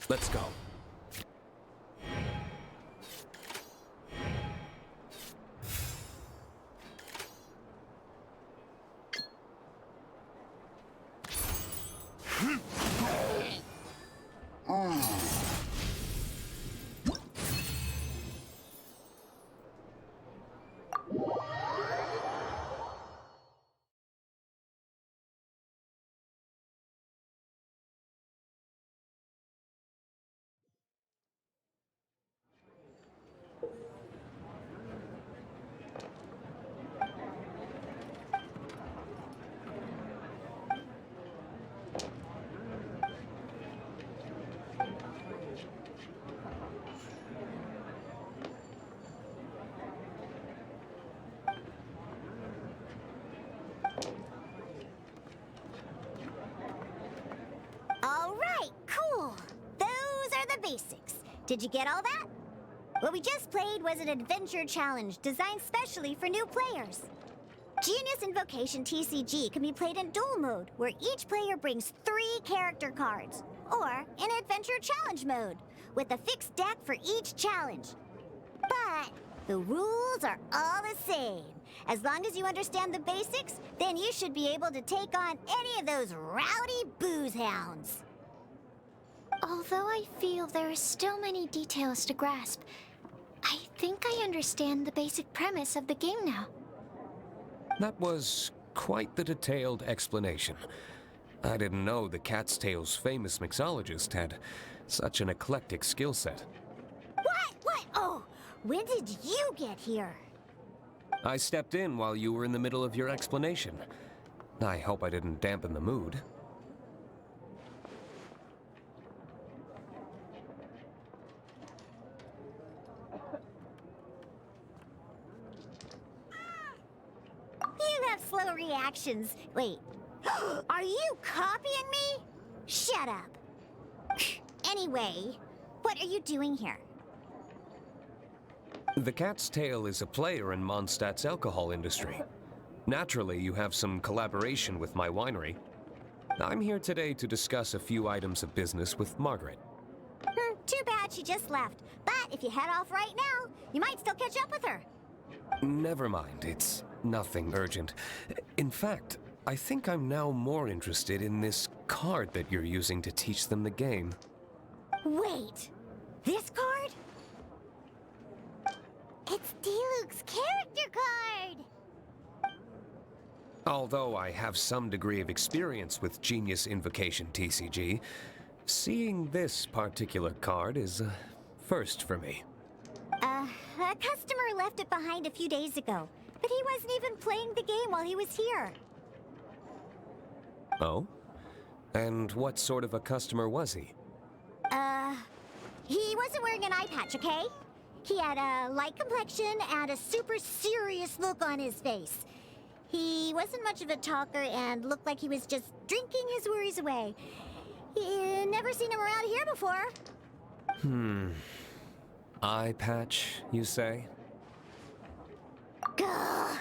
Let's go. Did you get all that? What we just played was an adventure challenge designed specially for new players. Genius Invocation TCG can be played in duel mode, where each player brings 3 character cards, or in adventure challenge mode, with a fixed deck for each challenge. But the rules are all the same. As long as you understand the basics, then you should be able to take on any of those rowdy booze hounds. Although I feel there are still many details to grasp, I think I understand the basic premise of the game now. That was quite the detailed explanation. I didn't know the Cat's Tail's famous mixologist had such an eclectic skill set. What? Oh, when did you get here? I stepped in while you were in the middle of your explanation. I hope I didn't dampen the mood. You have slow reactions. Wait, are you copying me? Shut up. Anyway, what are you doing here? The Cat's Tail is a player in Mondstadt's alcohol industry. Naturally, you have some collaboration with my winery. I'm here today to discuss a few items of business with Margaret. Too bad she just left. But if you head off right now, you might still catch up with her. Never mind, it's nothing urgent. In fact, I think I'm now more interested in this card that you're using to teach them the game. Wait, this card? It's Diluc's character card! Although I have some degree of experience with Genius Invocation TCG, seeing this particular card is a first for me. A customer left it behind a few days ago, but he wasn't even playing the game while he was here. Oh? And what sort of a customer was he? He wasn't wearing an eye patch, okay? He had a light complexion and a super serious look on his face. He wasn't much of a talker and looked like he was just drinking his worries away. Never seen him around here before. Eye patch, you say? Gah!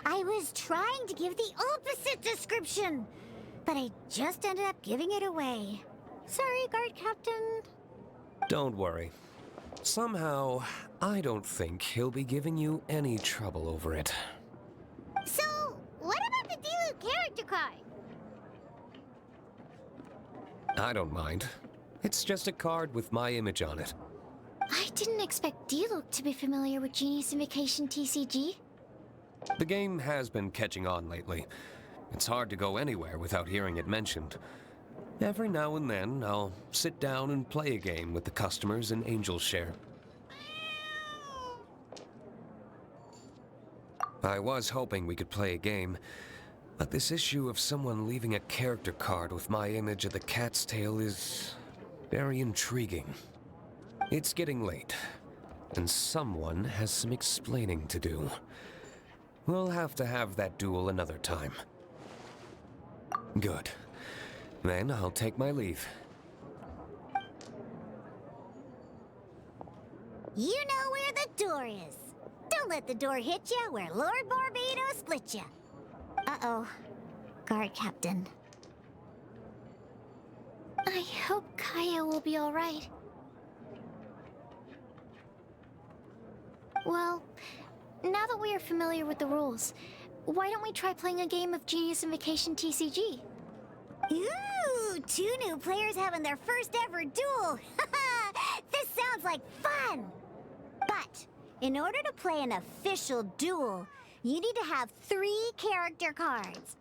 I was trying to give the opposite description, but I just ended up giving it away. Sorry, guard captain. Don't worry. Somehow, I don't think he'll be giving you any trouble over it. So, what about the Diluc character card? I don't mind. It's just a card with my image on it. I didn't expect Diluc to be familiar with Genius Invocation TCG. The game has been catching on lately. It's hard to go anywhere without hearing it mentioned. Every now and then, I'll sit down and play a game with the customers in Angel's Share. I was hoping we could play a game, but this issue of someone leaving a character card with my image of the Cat's Tail is very intriguing. It's getting late, and someone has some explaining to do. We'll have to have that duel another time. Good. Then I'll take my leave. You know where the door is. Don't let the door hit you where Lord Barbados split you. Uh-oh. Guard captain. I hope Kaya will be all right. Well, now that we are familiar with the rules, why don't we try playing a game of Genius Invocation TCG? Ooh, 2 new players having their first ever duel. This sounds like fun. But in order to play an official duel, you need to have 3 character cards.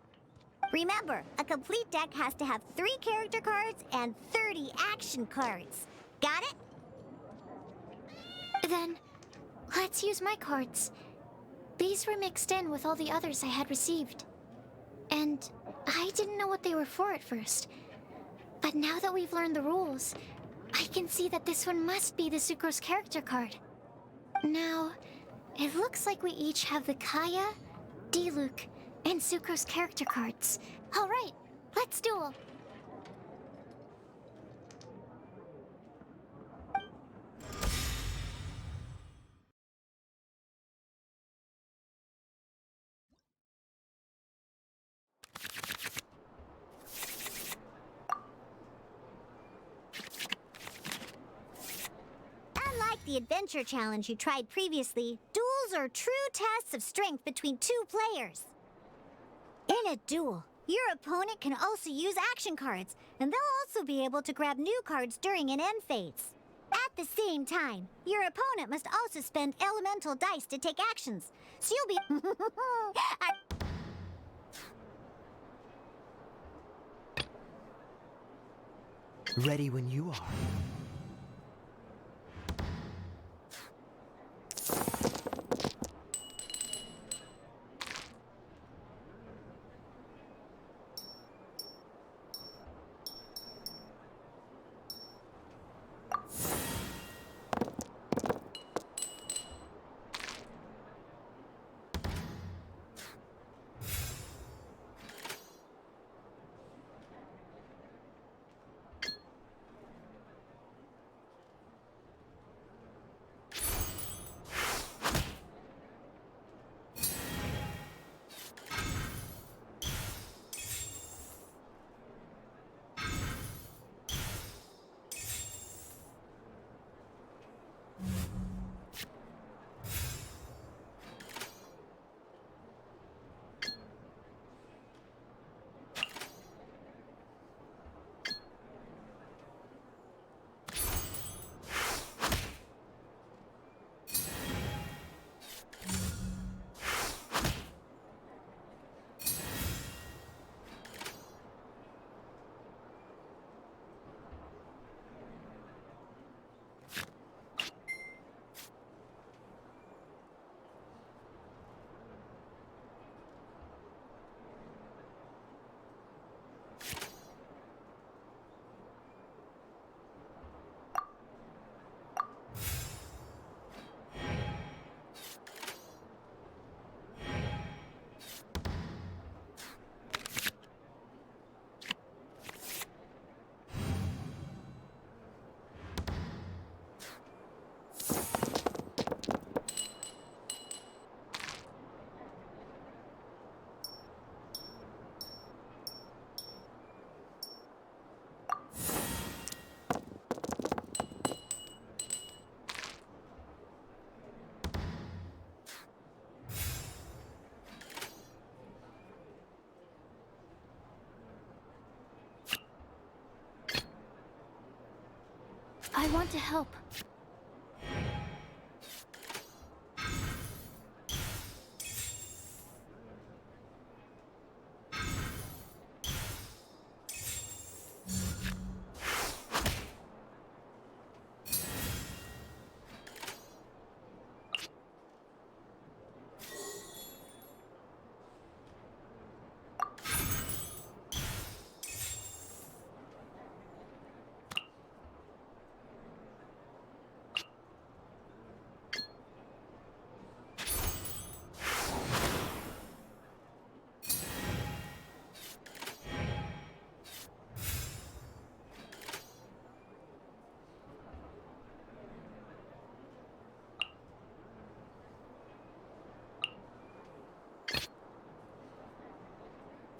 Remember, a complete deck has to have 3 character cards and 30 action cards. Got it? Then, let's use my cards. These were mixed in with all the others I had received. And I didn't know what they were for at first. But now that we've learned the rules, I can see that this one must be the Sucrose character card. Now, it looks like we each have the Kaya, Diluc, and Sucrose character cards. All right, let's duel. Unlike the adventure challenge you tried previously, duels are true tests of strength between two players. In a duel, your opponent can also use action cards, and they'll also be able to grab new cards during an end phase. At the same time, your opponent must also spend elemental dice to take actions, so you'll be... Ready when you are. I want to help.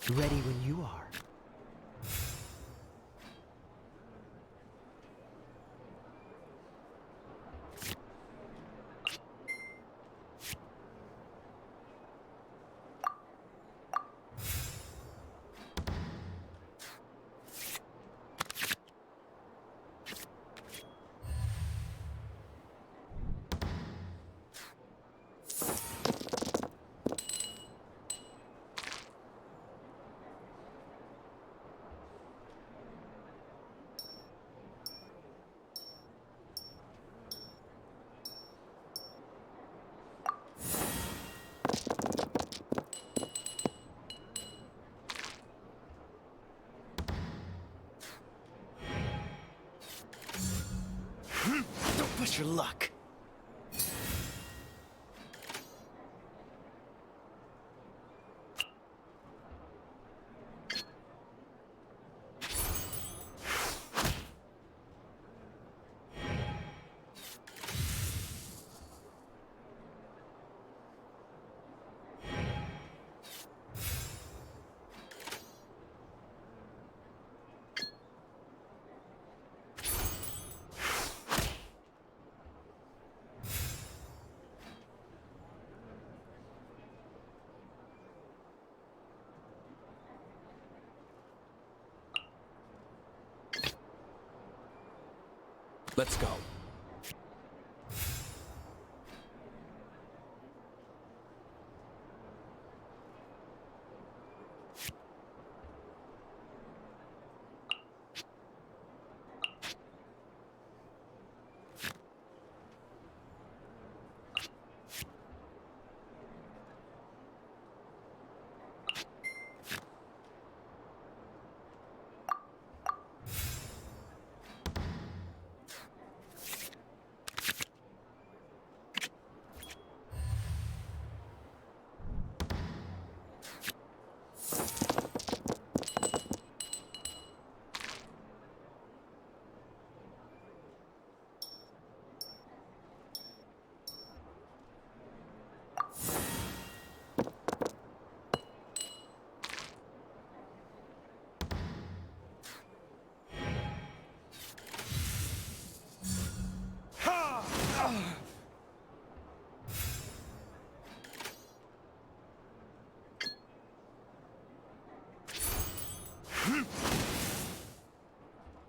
Ready when you are. Don't push your luck. Let's go.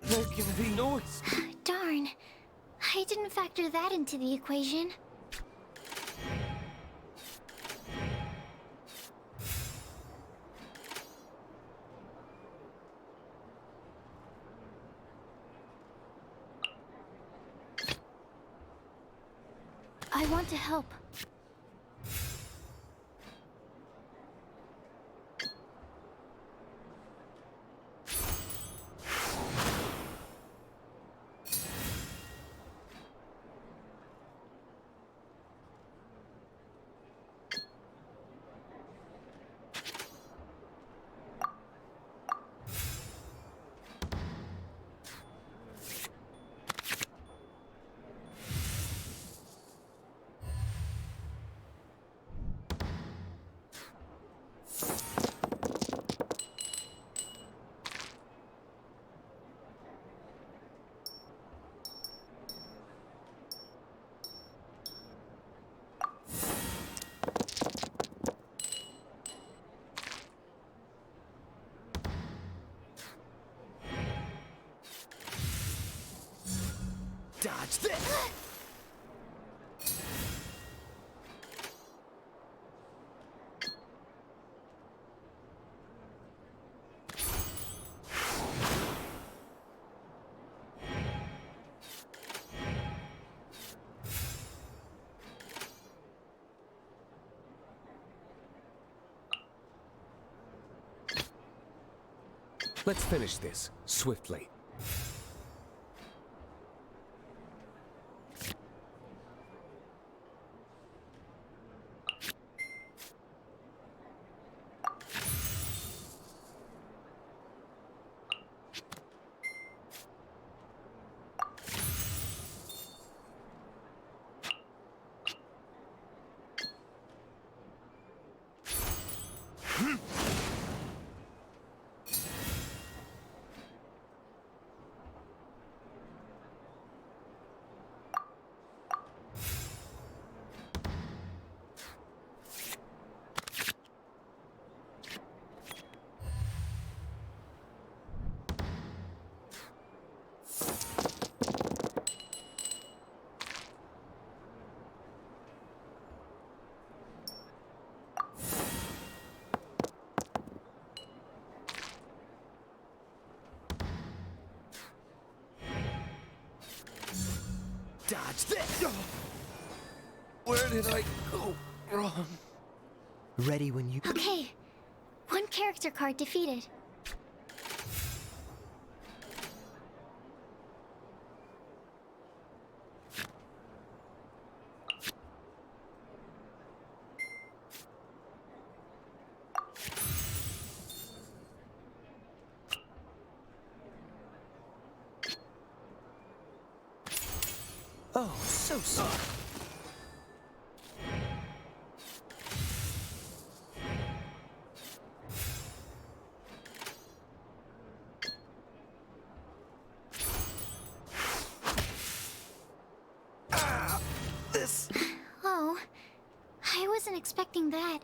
There can be noise. Darn. I didn't factor that into the equation. I want to help. Dodge this! Let's finish this swiftly. Dodge this! Where did I go wrong? Ready when you... Okay. One character card defeated. Oh, so sorry. This... Oh, I wasn't expecting that.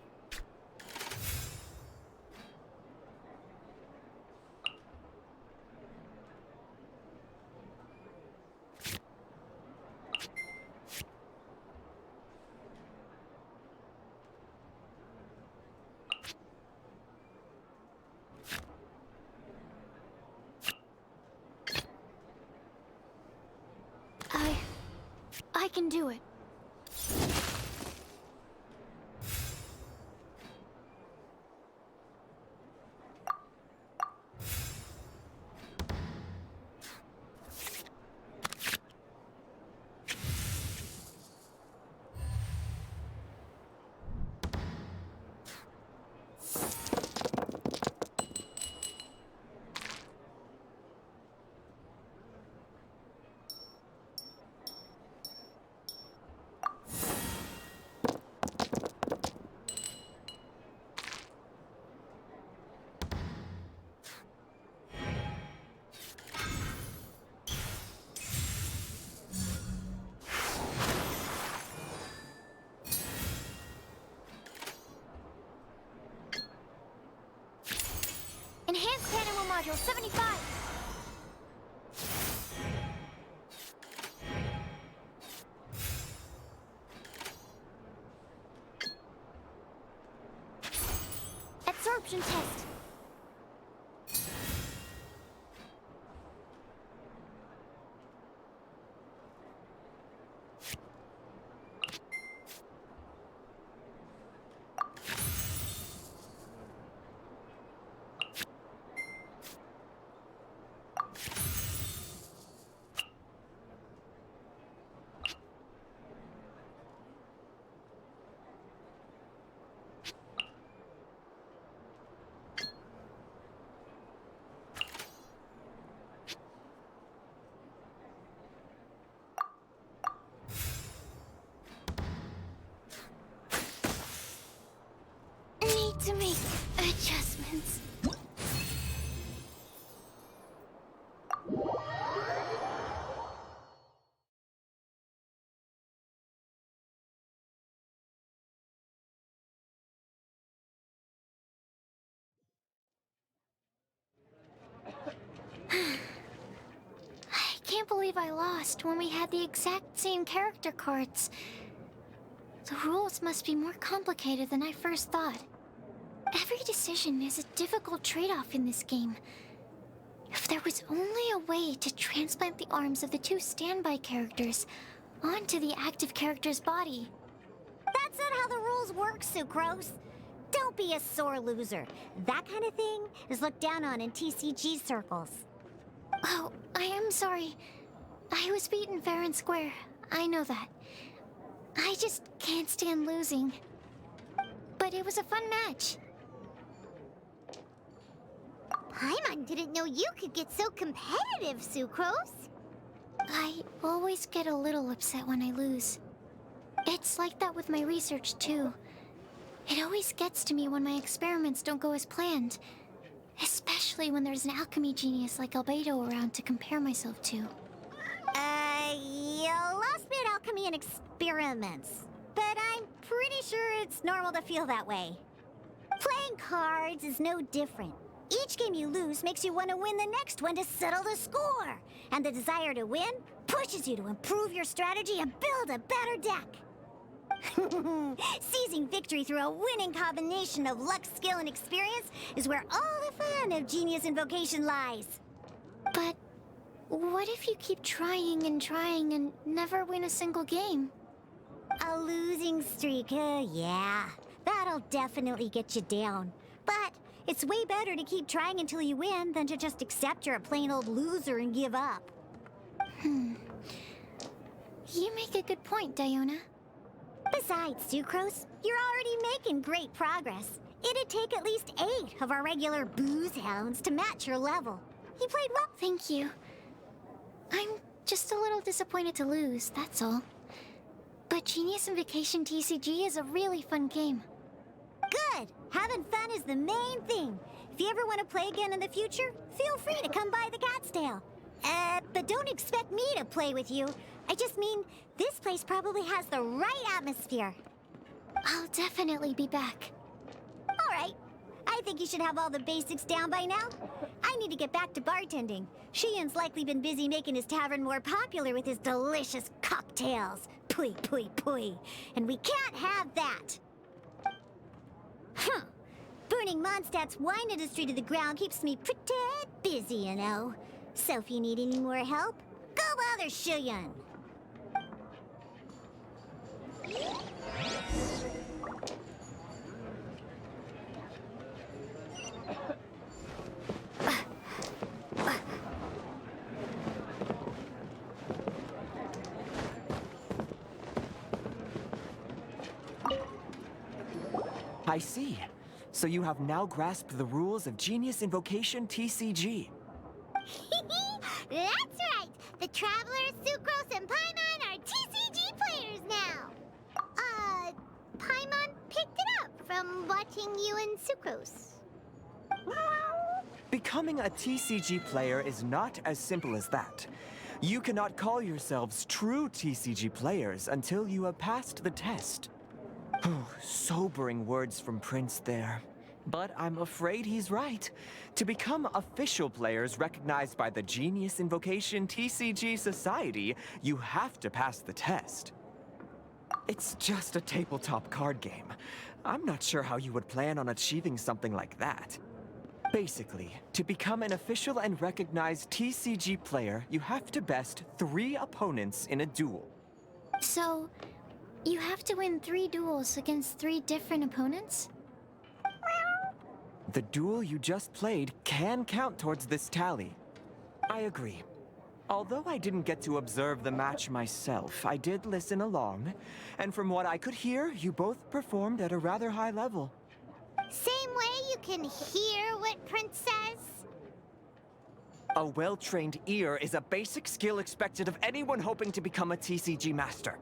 I can do it. Enhanced Animal Module 75! Absorption test. Need to make adjustments. I can't believe I lost when we had the exact same character cards. The rules must be more complicated than I first thought. Every decision is a difficult trade-off in this game. If there was only a way to transplant the arms of the two standby characters onto the active character's body. That's not how the rules work, Sucrose. Don't be a sore loser. That kind of thing is looked down on in TCG circles. Oh, I am sorry. I was beaten fair and square. I know that. I just can't stand losing. But it was a fun match. Paimon didn't know you could get so competitive, Sucrose. I always get a little upset when I lose. It's like that with my research, too. It always gets to me when my experiments don't go as planned. Especially when there's an alchemy genius like Albedo around to compare myself to. You lost me at alchemy and experiments. But I'm pretty sure it's normal to feel that way. Playing cards is no different. Each game you lose makes you want to win the next one to settle the score. And the desire to win pushes you to improve your strategy and build a better deck. Seizing victory through a winning combination of luck, skill, and experience is where all the fun of Genius Invocation lies. But what if you keep trying and never win a single game? A losing streak, yeah. That'll definitely get you down. But it's way better to keep trying until you win than to just accept you're a plain old loser and give up. You make a good point, Diona. Besides, Sucrose, you're already making great progress. It'd take at least 8 of our regular booze hounds to match your level. You played well. Thank you. I'm just a little disappointed to lose, that's all. But Genius Invocation TCG is a really fun game. Good! Having fun is the main thing. If you ever want to play again in the future, feel free to come by the Cat's Tail. But don't expect me to play with you. I just mean, this place probably has the right atmosphere. I'll definitely be back. All right. I think you should have all the basics down by now. I need to get back to bartending. Shiyan's likely been busy making his tavern more popular with his delicious cocktails. Pui, pui, pui. And we can't have that. Huh. Burning Mondstadt's wine industry to the ground keeps me pretty busy, you know. So if you need any more help, go bother Shiyan. I see. So you have now grasped the rules of Genius Invocation TCG. That's right! The Travelers, Sucrose, and Paimon are TCG players now! Paimon picked it up from watching you and Sucrose. Becoming a TCG player is not as simple as that. You cannot call yourselves true TCG players until you have passed the test. Sobering words from Prince there. But I'm afraid he's right. To become official players recognized by the Genius Invocation TCG Society, you have to pass the test. It's just a tabletop card game. I'm not sure how you would plan on achieving something like that. Basically, to become an official and recognized TCG player, you have to best 3 opponents in a duel. So, you have to win 3 duels against 3 different opponents? The duel you just played can count towards this tally. I agree. Although I didn't get to observe the match myself, I did listen along, and from what I could hear, you both performed at a rather high level. Same way you can hear what Prince says? A well-trained ear is a basic skill expected of anyone hoping to become a TCG master.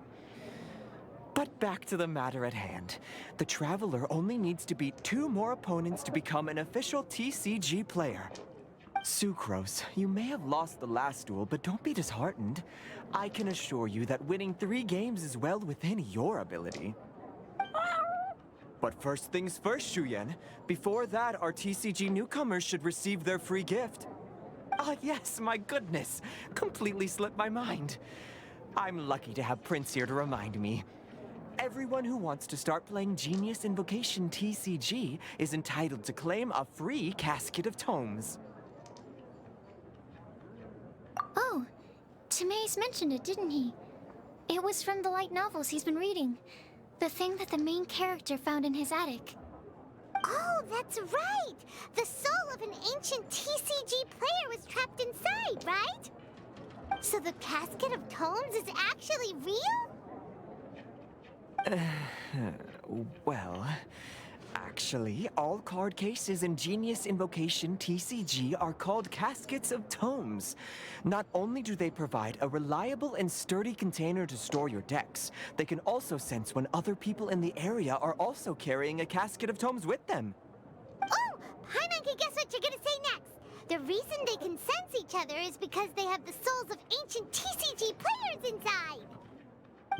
But back to the matter at hand. The Traveler only needs to beat 2 more opponents to become an official TCG player. Sucrose, you may have lost the last duel, but don't be disheartened. I can assure you that winning 3 games is well within your ability. But first things first, Shuyen. Before that, our TCG newcomers should receive their free gift. Ah, yes, my goodness. Completely slipped my mind. I'm lucky to have Prince here to remind me. Everyone who wants to start playing Genius Invocation TCG is entitled to claim a free casket of tomes. Oh, Timaeus mentioned it, didn't he? It was from the light novels he's been reading. The thing that the main character found in his attic. Oh, that's right! The soul of an ancient TCG player was trapped inside, right? So the casket of tomes is actually real? Well, actually, all card cases in Genius Invocation TCG are called caskets of tomes. Not only do they provide a reliable and sturdy container to store your decks, they can also sense when other people in the area are also carrying a casket of tomes with them. Oh! Paimon can guess what you're gonna say next! The reason they can sense each other is because they have the souls of ancient TCG players inside!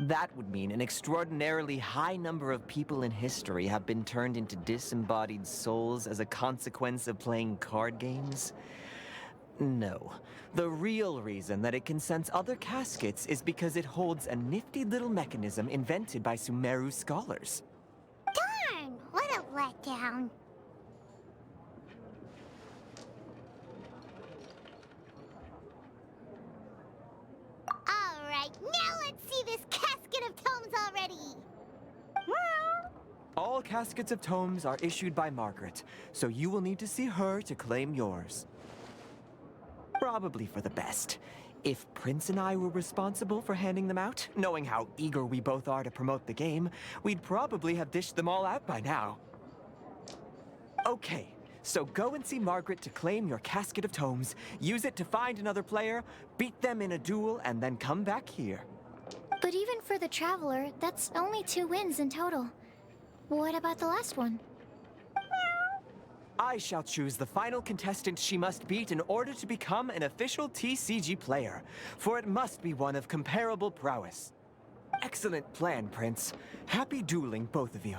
That would mean an extraordinarily high number of people in history have been turned into disembodied souls as a consequence of playing card games? No. The real reason that it can sense other caskets is because it holds a nifty little mechanism invented by Sumeru scholars. Darn! What a letdown. Alright, now let's see this casket of tomes already! All caskets of tomes are issued by Margaret, so you will need to see her to claim yours. Probably for the best. If Prince and I were responsible for handing them out, knowing how eager we both are to promote the game, we'd probably have dished them all out by now. Okay, so go and see Margaret to claim your casket of tomes, use it to find another player, beat them in a duel, and then come back here. But even for the Traveler, that's only 2 wins in total. What about the last one? I shall choose the final contestant she must beat in order to become an official TCG player, for it must be one of comparable prowess. Excellent plan, Prince. Happy dueling, both of you.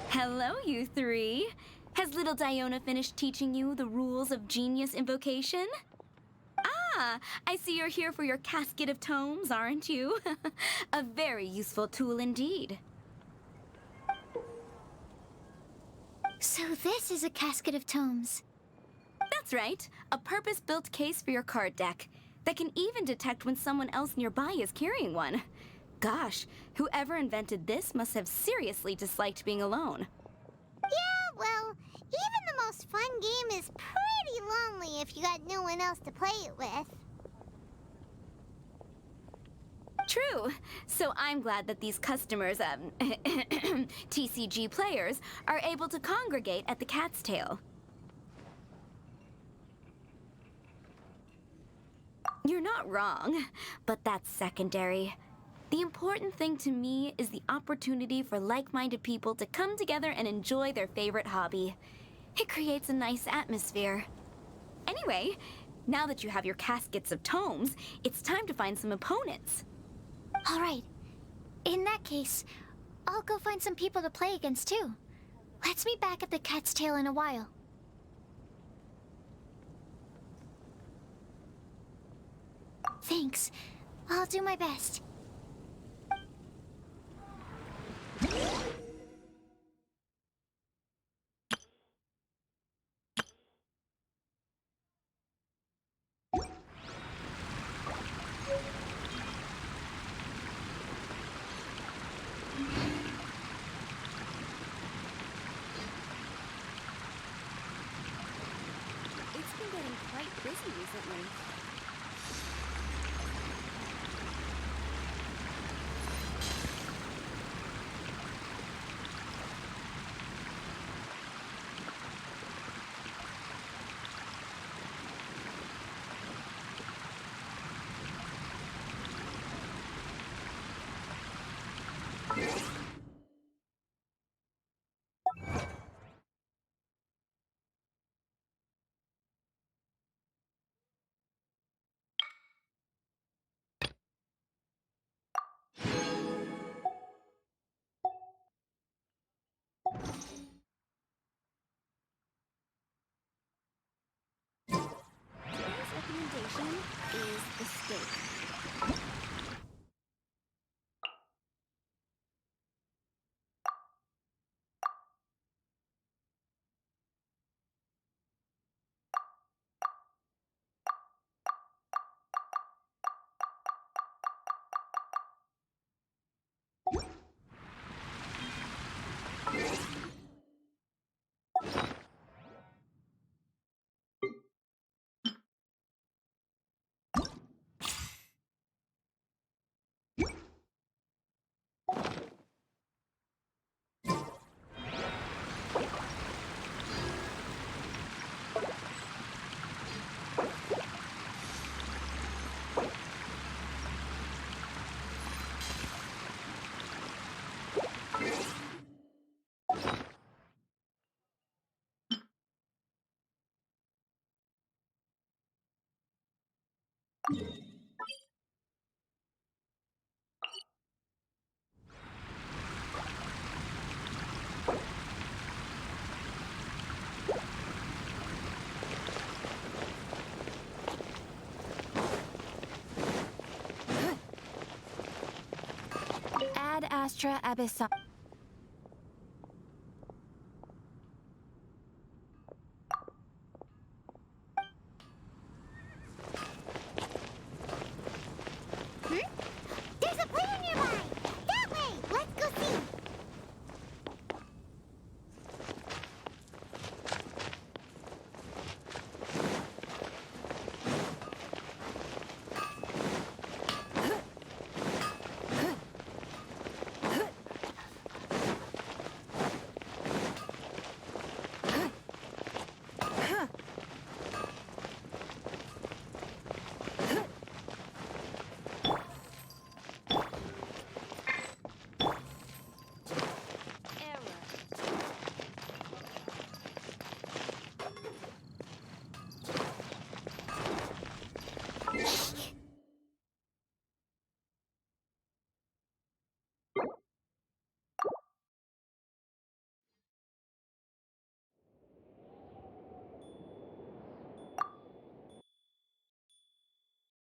Hello, you 3. Has little Diona finished teaching you the rules of Genius Invocation? Ah, I see you're here for your casket of tomes, aren't you? A very useful tool indeed. So this is a casket of tomes. That's right, a purpose-built case for your card deck that can even detect when someone else nearby is carrying one. Gosh, whoever invented this must have seriously disliked being alone. Yeah, well, even the most fun game is pretty lonely if you got no one else to play it with. True. So I'm glad that these customers, TCG players, are able to congregate at the Cat's Tail. You're not wrong, but that's secondary. The important thing to me is the opportunity for like-minded people to come together and enjoy their favorite hobby. It creates a nice atmosphere. Anyway, now that you have your caskets of tomes, it's time to find some opponents. All right. In that case, I'll go find some people to play against too. Let's meet back at the Cat's Tail in a while. Thanks. I'll do my best. It's been getting quite busy recently. Today's recommendation is the steak. Ad Astra Abyssal.